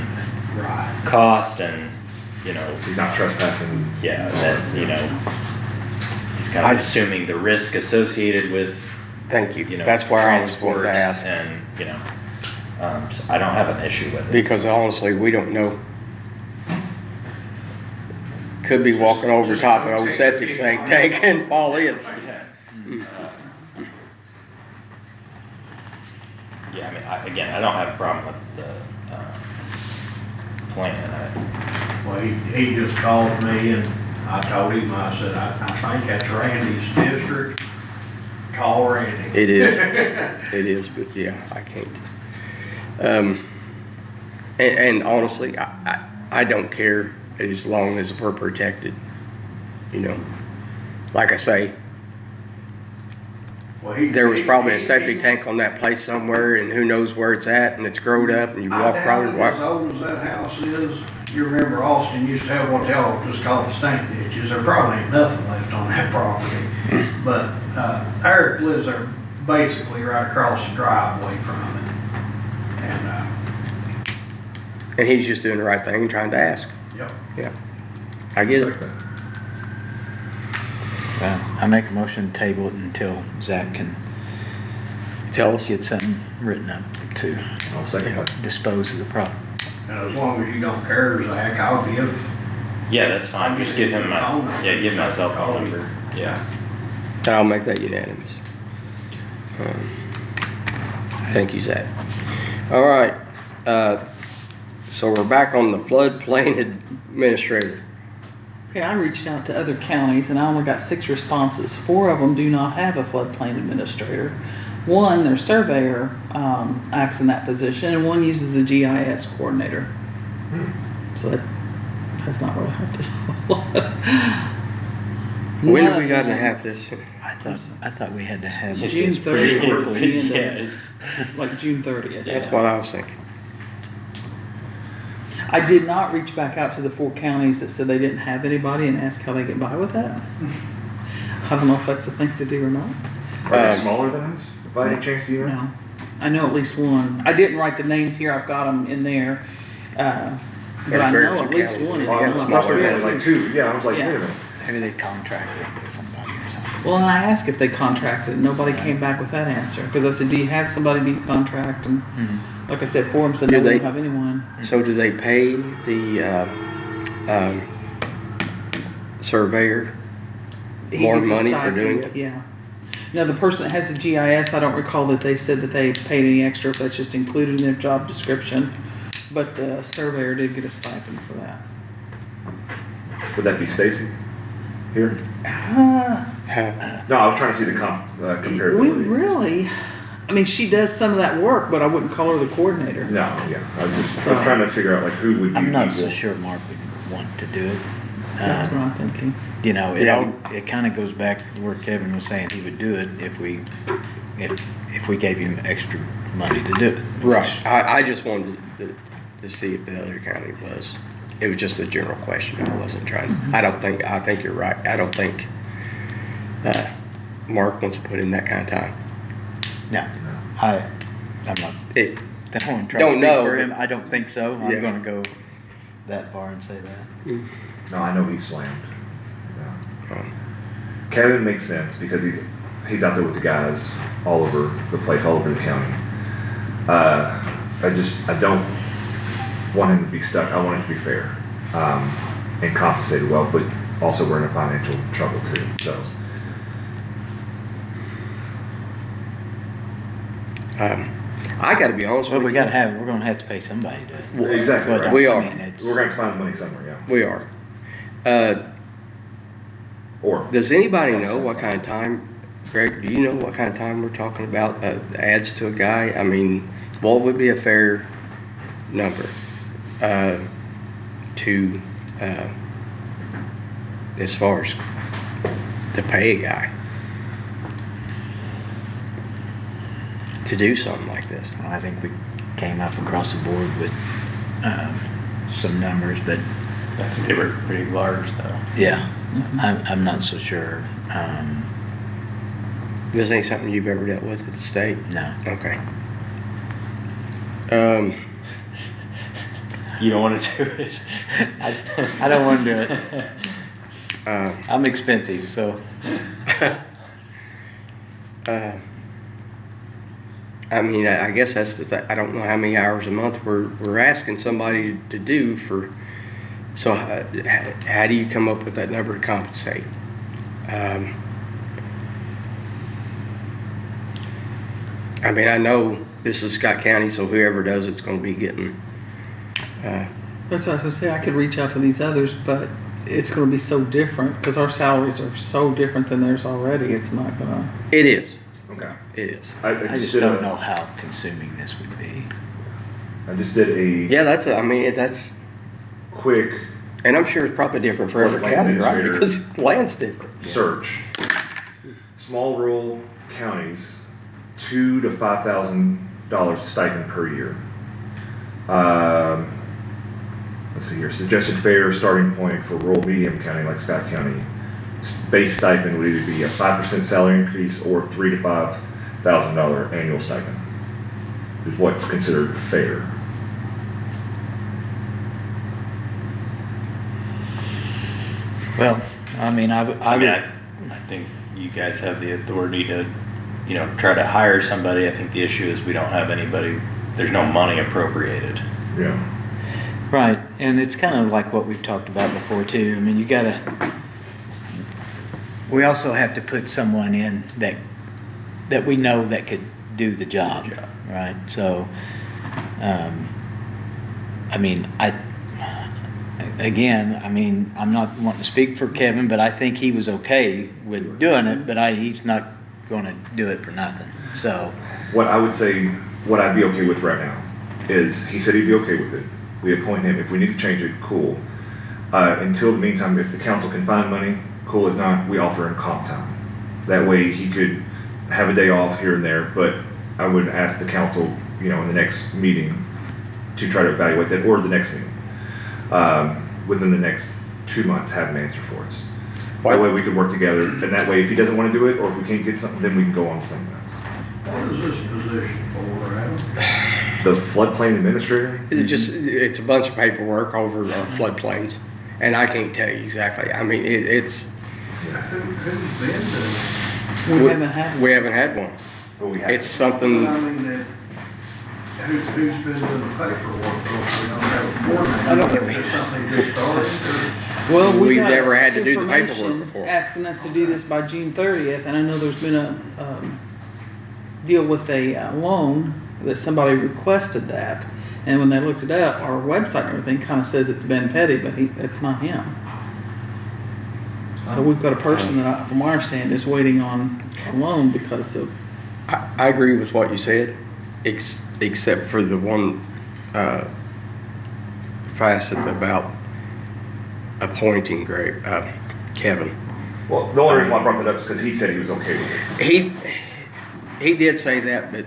Right. cost and, He's not trespassing. yeah, that, he's kind I- of assuming the risk associated with, Thank you. That's where I was going transport to ask. and, so I don't have an issue with it. Because honestly, we don't know. Could be walking over top of an old septic tank and fall in. Yeah, I mean, I don't have a problem with the, plan. Well, he just called me and I told him, I said, I think that's Randy's district. Call Randy. It is. It is, but yeah, I can't. And honestly, I don't care as long as we're protected. Like I say, Well, he- there was probably a he- septic tank on that place somewhere, and who knows where it's at, and it's growed up, and you walk I probably. doubt as old as that house is, you remember Austin used to have what they all just called stink ditches. There probably ain't nothing left on that property. But, Eric lives there basically right across the driveway from it. And, And he's just doing the right thing and trying to ask. yep. Yeah, I get it. Well, I make a motion to table it until Zach can Tell us. get something written up to I'll second that. dispose of the problem. And as long as you don't care, Zach, I'll give. Yeah, that's fine, just give him Phone my, number. yeah, give him my cell phone number, yeah. And I'll make that unanimous. Thank you, Zach. All right, so we're back on the floodplain administrator. Okay, I reached out to other counties and I only got 6 responses. 4 of them do not have a floodplain administrator. 1, their surveyor acts in that position, and 1 uses the GIS coordinator. So that's not really hard to When do we got to have this? I thought we had to have. It's June pretty 30th was the quickly, end of yeah, it. Like June 30th. That's what I was thinking. I did not reach back out to the 4 counties that said they didn't have anybody and ask how they get by with that. I don't know if that's a thing to do or not. Are they smaller than us? By any chance, do you know? No, I know at least 1. I didn't write the names here. I've got them in there, but I There's very know few at least counties 1 is that Oh, have the I one. must have been like 2. Yeah, I was like, Yeah. wait a minute. Maybe they contracted with somebody or something. Well, and I asked if they contracted, and nobody came back with that answer. Because I said, "Do you have somebody? Do you contract?" And like I said, 4 of them said, Do "No, we they- don't have anyone." So do they pay the surveyor He more gets a money for doing stipend, it? Yeah. Now the person that has the GIS, I don't recall that they said that they paid any extra if that's just included in their job description. But the surveyor did get a stipend for that. Would that be Stacy? Here? Huh. No, I was trying to see the comparability. We really, I mean, she does some of that work, but I wouldn't call her the coordinator. No, yeah. I was just So- trying to figure out like who would be I'm not so equal. sure Mark would want to do it. That's what I'm thinking. You know, Yeah. it kind of goes back to where Kevin was saying he would do it if we gave him extra money to do it. Right. I just wanted to see if the other county was. It was just a general question. I wasn't trying. I think you're right. I don't think Mark wants to put in that kind of time. No, I'm not. It, I don't want to try Don't to speak know, for but- him. I don't think so. Yeah. I'm going to go that far and say that. No, I know he's slammed. Yeah. Kevin makes sense because he's out there with the guys all over the place, all over the county. I don't want him to be stuck. I want it to be fair and compensated well, but also we're in a financial trouble too. So I gotta be honest Well, with we you. we're gonna have to pay somebody to do it. Exactly. So Right. We I are. mean, it's- We're going to find money somewhere, yeah. We are. Or Does anybody know what kind of time, Greg, do you know what kind of time we're talking about, adds to a guy? I mean, what would be a fair number, to, as far as to pay a guy to do something like this? I think we came up across the board with some numbers, but I think they were pretty large though. yeah, I'm not so sure. This ain't something you've ever dealt with at the state? No. Okay. You don't want to do it. I don't want to do it. I'm expensive, so. I mean, I guess that's the thing. I don't know how many hours a month we're asking somebody to do for. So how do you come up with that number to compensate? I mean, I know this is Scott County, so whoever does it's going to be getting. That's what I was gonna say. I could reach out to these others, but it's gonna be so different because our salaries are so different than theirs already. It's not gonna. It is. okay. It is. I just don't know how consuming this would be. I just did a Yeah, that's, quick and I'm sure it's probably different for every Land county, right? administrator. Because land's different. search. Small rural counties, $2,000 to $5,000 stipend per year. Let's see here. Suggested fair starting point for rural medium county like Scott County. Base stipend would either be a 5% salary increase or $3,000 to $5,000 annual stipend. Is what's considered fair. Well, I mean, I think you guys have the authority to, try to hire somebody. I think the issue is we don't have anybody, there's no money appropriated. Yeah. right, and it's kind of like what we've talked about before too. I mean, we also have to put someone in that we know that could do the job, right? So, I mean, I'm not wanting to speak for Kevin, but I think he was okay with doing it, but he's not going to do it for nothing. So, What I would say, what I'd be okay with right now is he said he'd be okay with it. We appoint him. If we need to change it, cool. Until the meantime, if the council can find money, cool. If not, we offer him comp time. That way he could have a day off here and there, but I would ask the council, in the next meeting to try to evaluate that, or the next meeting. Within the next 2 months, have an answer for us. That way we could work together, and that way if he doesn't want to do it, or if we can't get something, then we can go on to something else. What is this position for, Adam? The floodplain administrator? It's a bunch of paperwork over floodplains, and I can't tell you exactly. I mean, it's. Who's been doing it? We haven't had. We haven't had one. But we have. It's something. I mean, who's been doing the paperwork? We don't have a coordinator. I don't Is this something just started? Well, We've got never had to do the paperwork information before. asking us to do this by June 30th, and I know there's been a deal with a loan that somebody requested that, and when they looked it up, our website and everything kind of says it's Ben Petty, but it's not him. So we've got a person that, from our stand, is waiting on a loan because of. I agree with what you said, except for the one facet about appointing Kevin. Well, the only reason why I brought that up is because he said he was okay with it. He did say that, but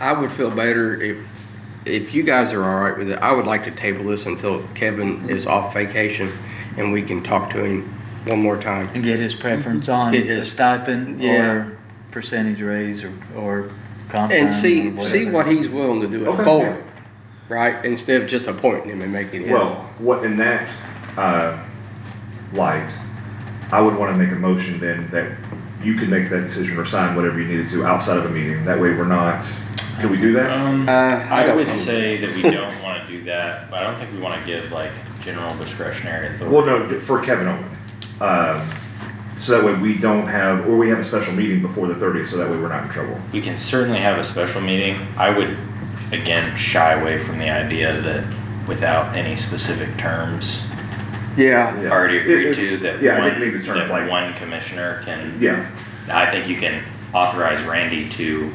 I would feel better if you guys are all right with it. I would like to table this until Kevin is off vacation and we can talk to him one more time. and get his preference on Get the his- stipend yeah. or percentage raise or comp time And or see whatever. what he's willing to do it Okay. for, right? Instead of just appointing him and making him. Well, what in that light, I would want to make a motion then that you can make that decision or sign whatever you needed to outside of a meeting. That way we're not, can we do that? I I don't would know. say that we don't want to do that, but I don't think we want to give like general discretionary authority. Well, no, for Kevin only. So that way we don't have, or we have a special meeting before the 30th, so that way we're not in trouble. We can certainly have a special meeting. I would, again, shy away from the idea that without any specific terms Yeah, Yeah. already agreed It- to, that yeah, I one, didn't mean the terms that like- one commissioner can. Yeah. I think you can authorize Randy to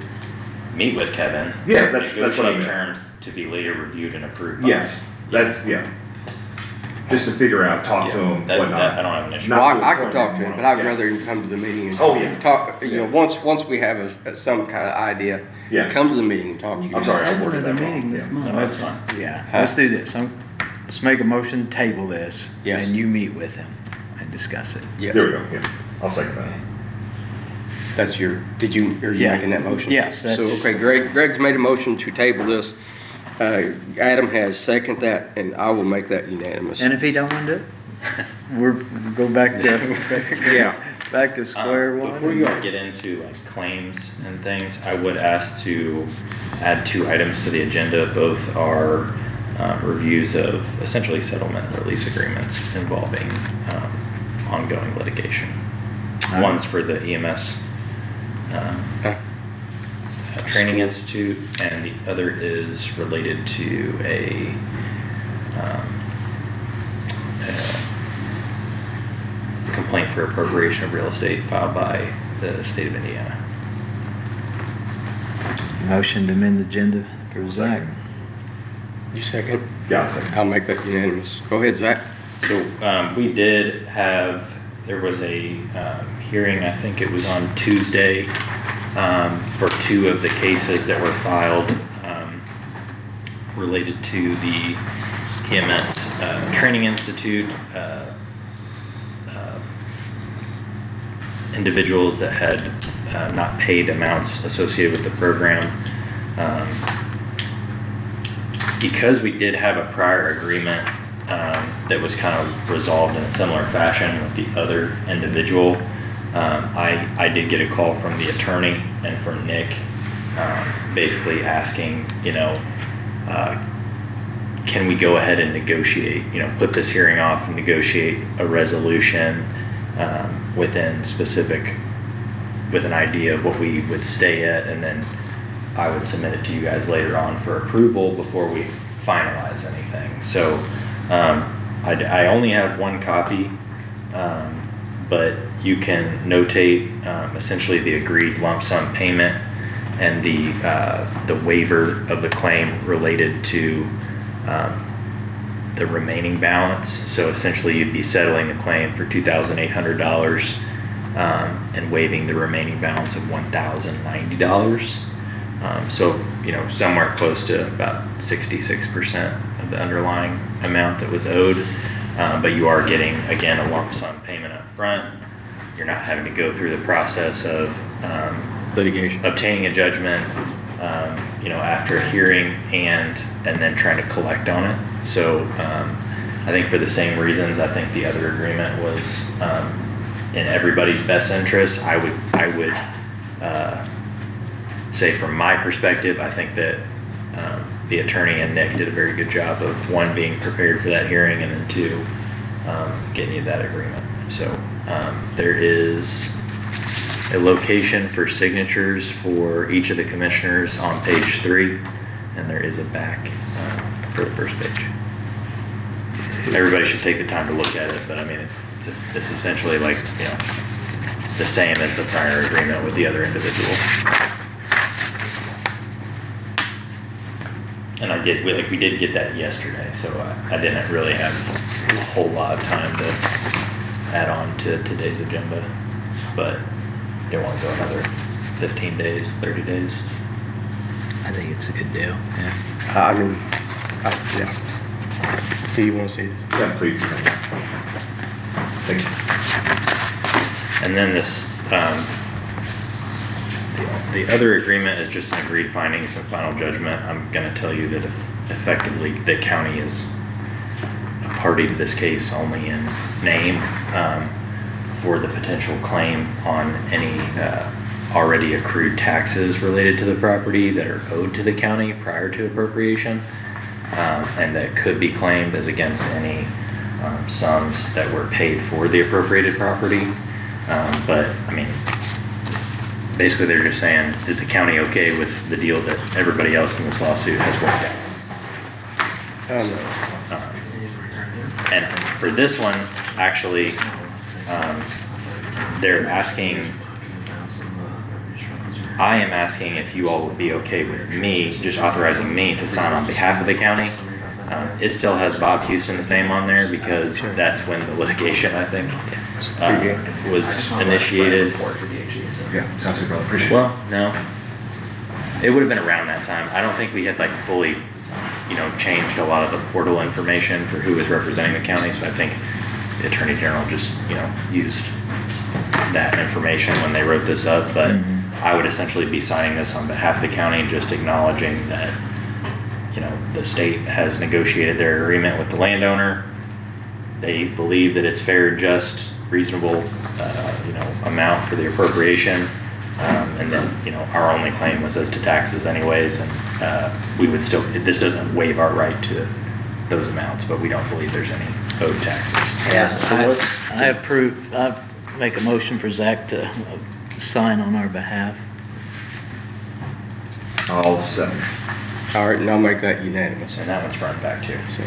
meet with Kevin. Yeah, that's what I negotiate meant. terms to be later reviewed and approved by. Yes, that's, yeah. Just to figure out, talk to Yeah, them, that- whatnot. that I don't have an issue. Not well, to the I can point talk where to you him, but wanna- I'd rather him come to the meeting and Oh, yeah. talk, you know, once we have some kind of idea, Yeah. come to the meeting and talk. I'm sorry, I Have worded another that wrong. meeting this Yeah. month. Let's, yeah, let's do this. Let's make a motion, table this, Yes. and you meet with him and discuss it. Yes. There we go, yeah. I'll second that. Are you Yeah. making that motion? Yes, So, that's- okay, Greg's made a motion to table this. Adam has seconded that, and I will make that unanimous. And if he don't want to do it, we'll go back to, Yeah. back to square one. Before you all get into like claims and things, I would ask to add 2 items to the agenda. Both are reviews of essentially settlement and release agreements involving ongoing litigation. One's for the EMS Training Institute, and the other is related to a complaint for appropriation of real estate filed by the state of Indiana. Motion to amend the agenda for Zach. You second? Yeah, I'll second. I'll make that unanimous. Go ahead, Zach. So we did have, there was a hearing, I think it was on Tuesday, for 2 of the cases that were filed related to the EMS Training Institute, individuals that had not paid amounts associated with the program. Because we did have a prior agreement that was kind of resolved in a similar fashion with the other individual, I did get a call from the attorney and from Nick, basically asking, can we go ahead and negotiate, put this hearing off and negotiate a resolution with an idea of what we would stay at, and then I would submit it to you guys later on for approval before we finalize anything. So I only have 1 copy, but you can notate essentially the agreed lump sum payment and the waiver of the claim related to the remaining balance. So essentially you'd be settling the claim for $2,800 and waiving the remaining balance of $1,090. So, somewhere close to about 66% of the underlying amount that was owed. But you are getting, again, a lump sum payment up front. You're not having to go through the process of Litigation. obtaining a judgment, after a hearing and then trying to collect on it. So I think for the same reasons, I think the other agreement was in everybody's best interest. I would say from my perspective, I think that the attorney and Nick did a very good job of, 1, being prepared for that hearing, and then 2, getting you that agreement. So there is a location for signatures for each of the commissioners on page 3, and there is a back for the first page. Everybody should take the time to look at it, but I mean, it's essentially like, the same as the prior agreement with the other individual. And we did get that yesterday, so I didn't really have a whole lot of time to add on to today's agenda, but didn't want to go another 15 days, 30 days. I think it's a good deal, yeah. Yeah. Do you want to see this? Yeah, please. Thank you. And then this, the other agreement is just an agreed findings and final judgment. I'm gonna tell you that effectively the county is a party to this case only in name, for the potential claim on any already accrued taxes related to the property that are owed to the county prior to appropriation, and that could be claimed as against any sums that were paid for the appropriated property. But, I mean, basically they're just saying, is the county okay with the deal that everybody else in this lawsuit has worked out? And for this one, actually, they're asking, I am asking if you all would be okay with me, just authorizing me to sign on behalf of the county. It still has Bob Houston's name on there because that's when the litigation, I think, was initiated. Yeah, sounds good, brother. Appreciate it. Well, no. It would have been around that time. I don't think we had like fully, changed a lot of the portal information for who was representing the county, so I think the Attorney General just, used that information when they wrote this up, but I would essentially be signing this on behalf of the county, just acknowledging that, the state has negotiated their agreement with the landowner. They believe that it's fair, just, reasonable, amount for the appropriation. And then, our only claim was as to taxes anyways, and we would still, this doesn't waive our right to those amounts, but we don't believe there's any owed taxes. Yeah, I approve, I make a motion for Zach to sign on our behalf. I'll second. All right, and I'll make that unanimous. And that one's front and back too. So,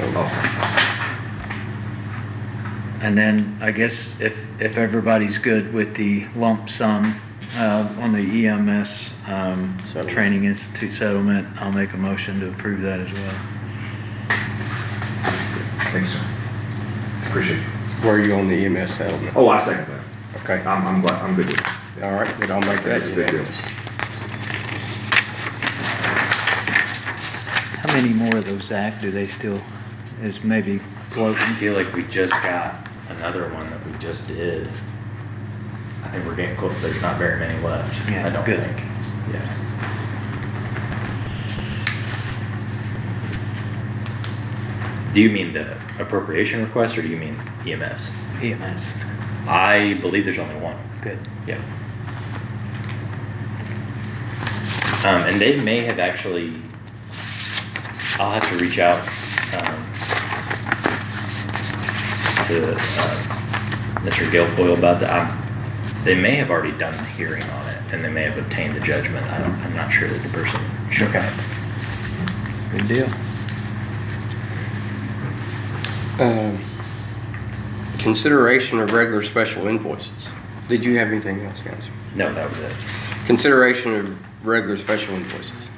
And then I guess if everybody's good with the lump sum on the EMS Training Institute settlement, I'll make a motion to approve that as well. Thank you, sir. Appreciate it. where are you on the EMS settlement? Oh, I second that. Okay. I'm glad, I'm good with it. All right, then I'll make that That's a big deal. unanimous. How many more of those, Zach, do they still, is maybe floating? I feel like we just got another one that we just did. I think we're getting close. There's not very many left. Yeah, I don't good. think. Yeah. Do you mean the appropriation request or do you mean EMS? EMS, I believe there's only one. good. Yeah. And they may have actually, I'll have to reach out to Mr. Guilfoyle about that. They may have already done a hearing on it and they may have obtained the judgment. I'm not sure that the person should have. Good deal. Consideration of regular special invoices. Did you have anything else, guys? No, that was it. Consideration of regular special invoices.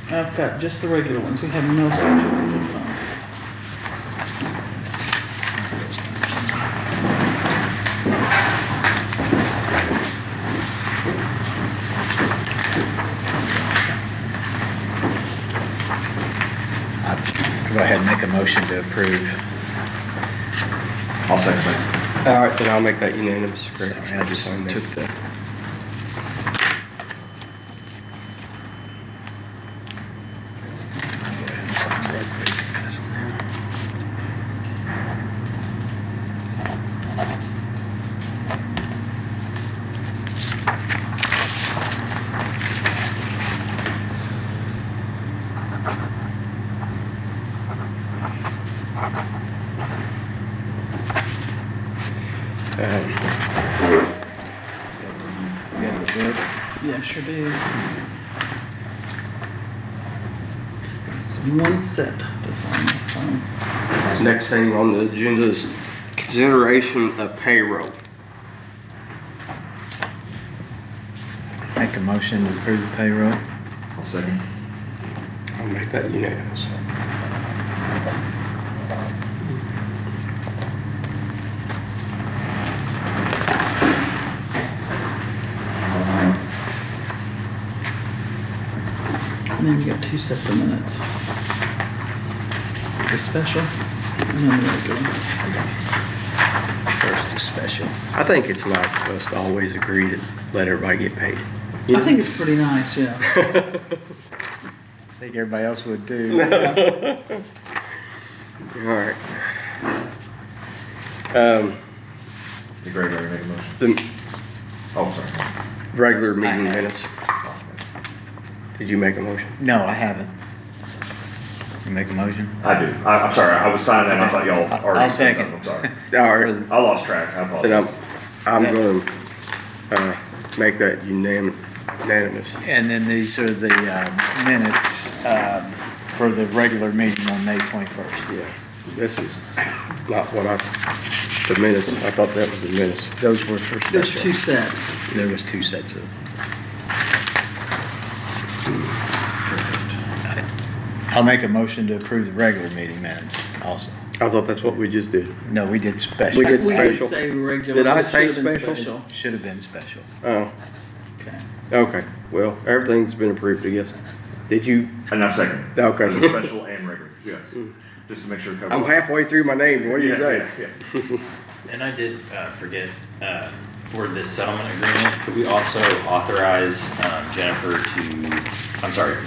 I've got just the regular ones. We have no special ones this time. I'll go ahead and make a motion to approve. I'll second that. All right, then I'll make that unanimous. Sorry, I just Sign that. took the. I'll go ahead and sign right quick. Pass them there. Yeah, sure do. So one set to sign this time. This next thing on the agenda is consideration of payroll. Make a motion to approve the payroll. I'll second. I'll make that unanimous. And then you got two sets of minutes. The special and then the regular. First is special. I think it's nice of us to always agree to let everybody get paid. I think it's pretty nice, yeah. I think everybody else would too. All right. Did Greg already make a motion? The Oh, sorry. regular meeting I have. minutes. Did you make a motion? No, I haven't. You make a motion? I do. I'm sorry. I was signing that and I thought y'all already I'll said second. something. I'm sorry. All right. I lost track. I Then apologize. I'm going to make that unanimous. And then these are the minutes for the regular meeting on May 21st. Yeah, this is not what the minutes, I thought that was the minutes. Those were for special. There's two sets. There was two sets of. I'll make a motion to approve the regular meeting minutes also. I thought that's what we just did. No, we did special. We did We special. did say regular. Did I it say should have been special? Should have been special. Oh, Okay. okay. Well, everything's been approved, I guess. Did you? And that's second. Okay. Special and regular, yes. Just to make sure. I'm halfway through my name. What do you say? Yeah. And I did forget, for this settlement agreement, could we also authorize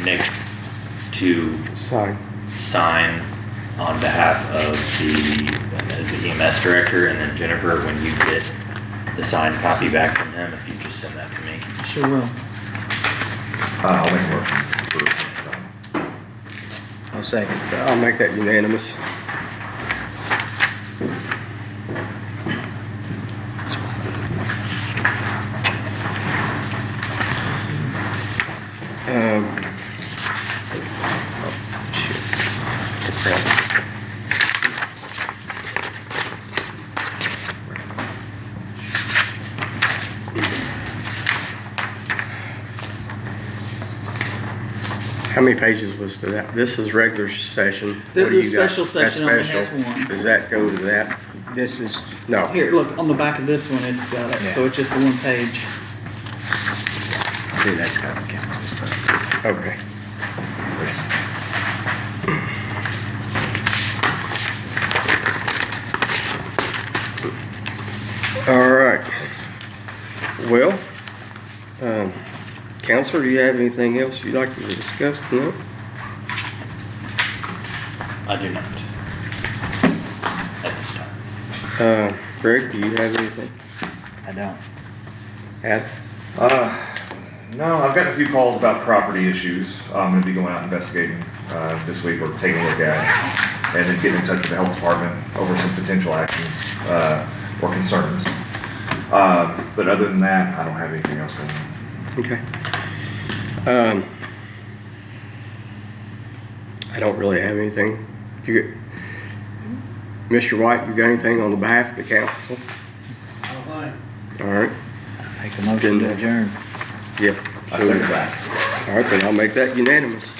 Nick to Sorry. sign on behalf of as the EMS director, and then Jennifer, when you get the signed copy back from him, if you just send that to me. Sure will. I'll make a motion for sign. I'll second. I'll make that unanimous. How many pages was to that? This is regular session. The What do you got? special That's section only special. has one. Does that go to that? This is, No. Here, look, on the back of this one, it's got it, so Yeah. it's just the one page. see, that's got the council stuff. Okay. All right. Well, Counselor, do you have anything else you'd like to discuss tonight? I do not. At this time. Greg, do you have anything? I don't. Ad? No, I've got a few calls about property issues. I'm gonna be going out investigating, this week, or taking a look at, and then getting in touch with the health department over some potential actions, or concerns. But other than that, I don't have anything else going on. Okay. I don't really have anything. Mr. White, you got anything on the behalf of the council? All right. Make a motion to adjourn. Yeah. I second that. All right, then I'll make that unanimous.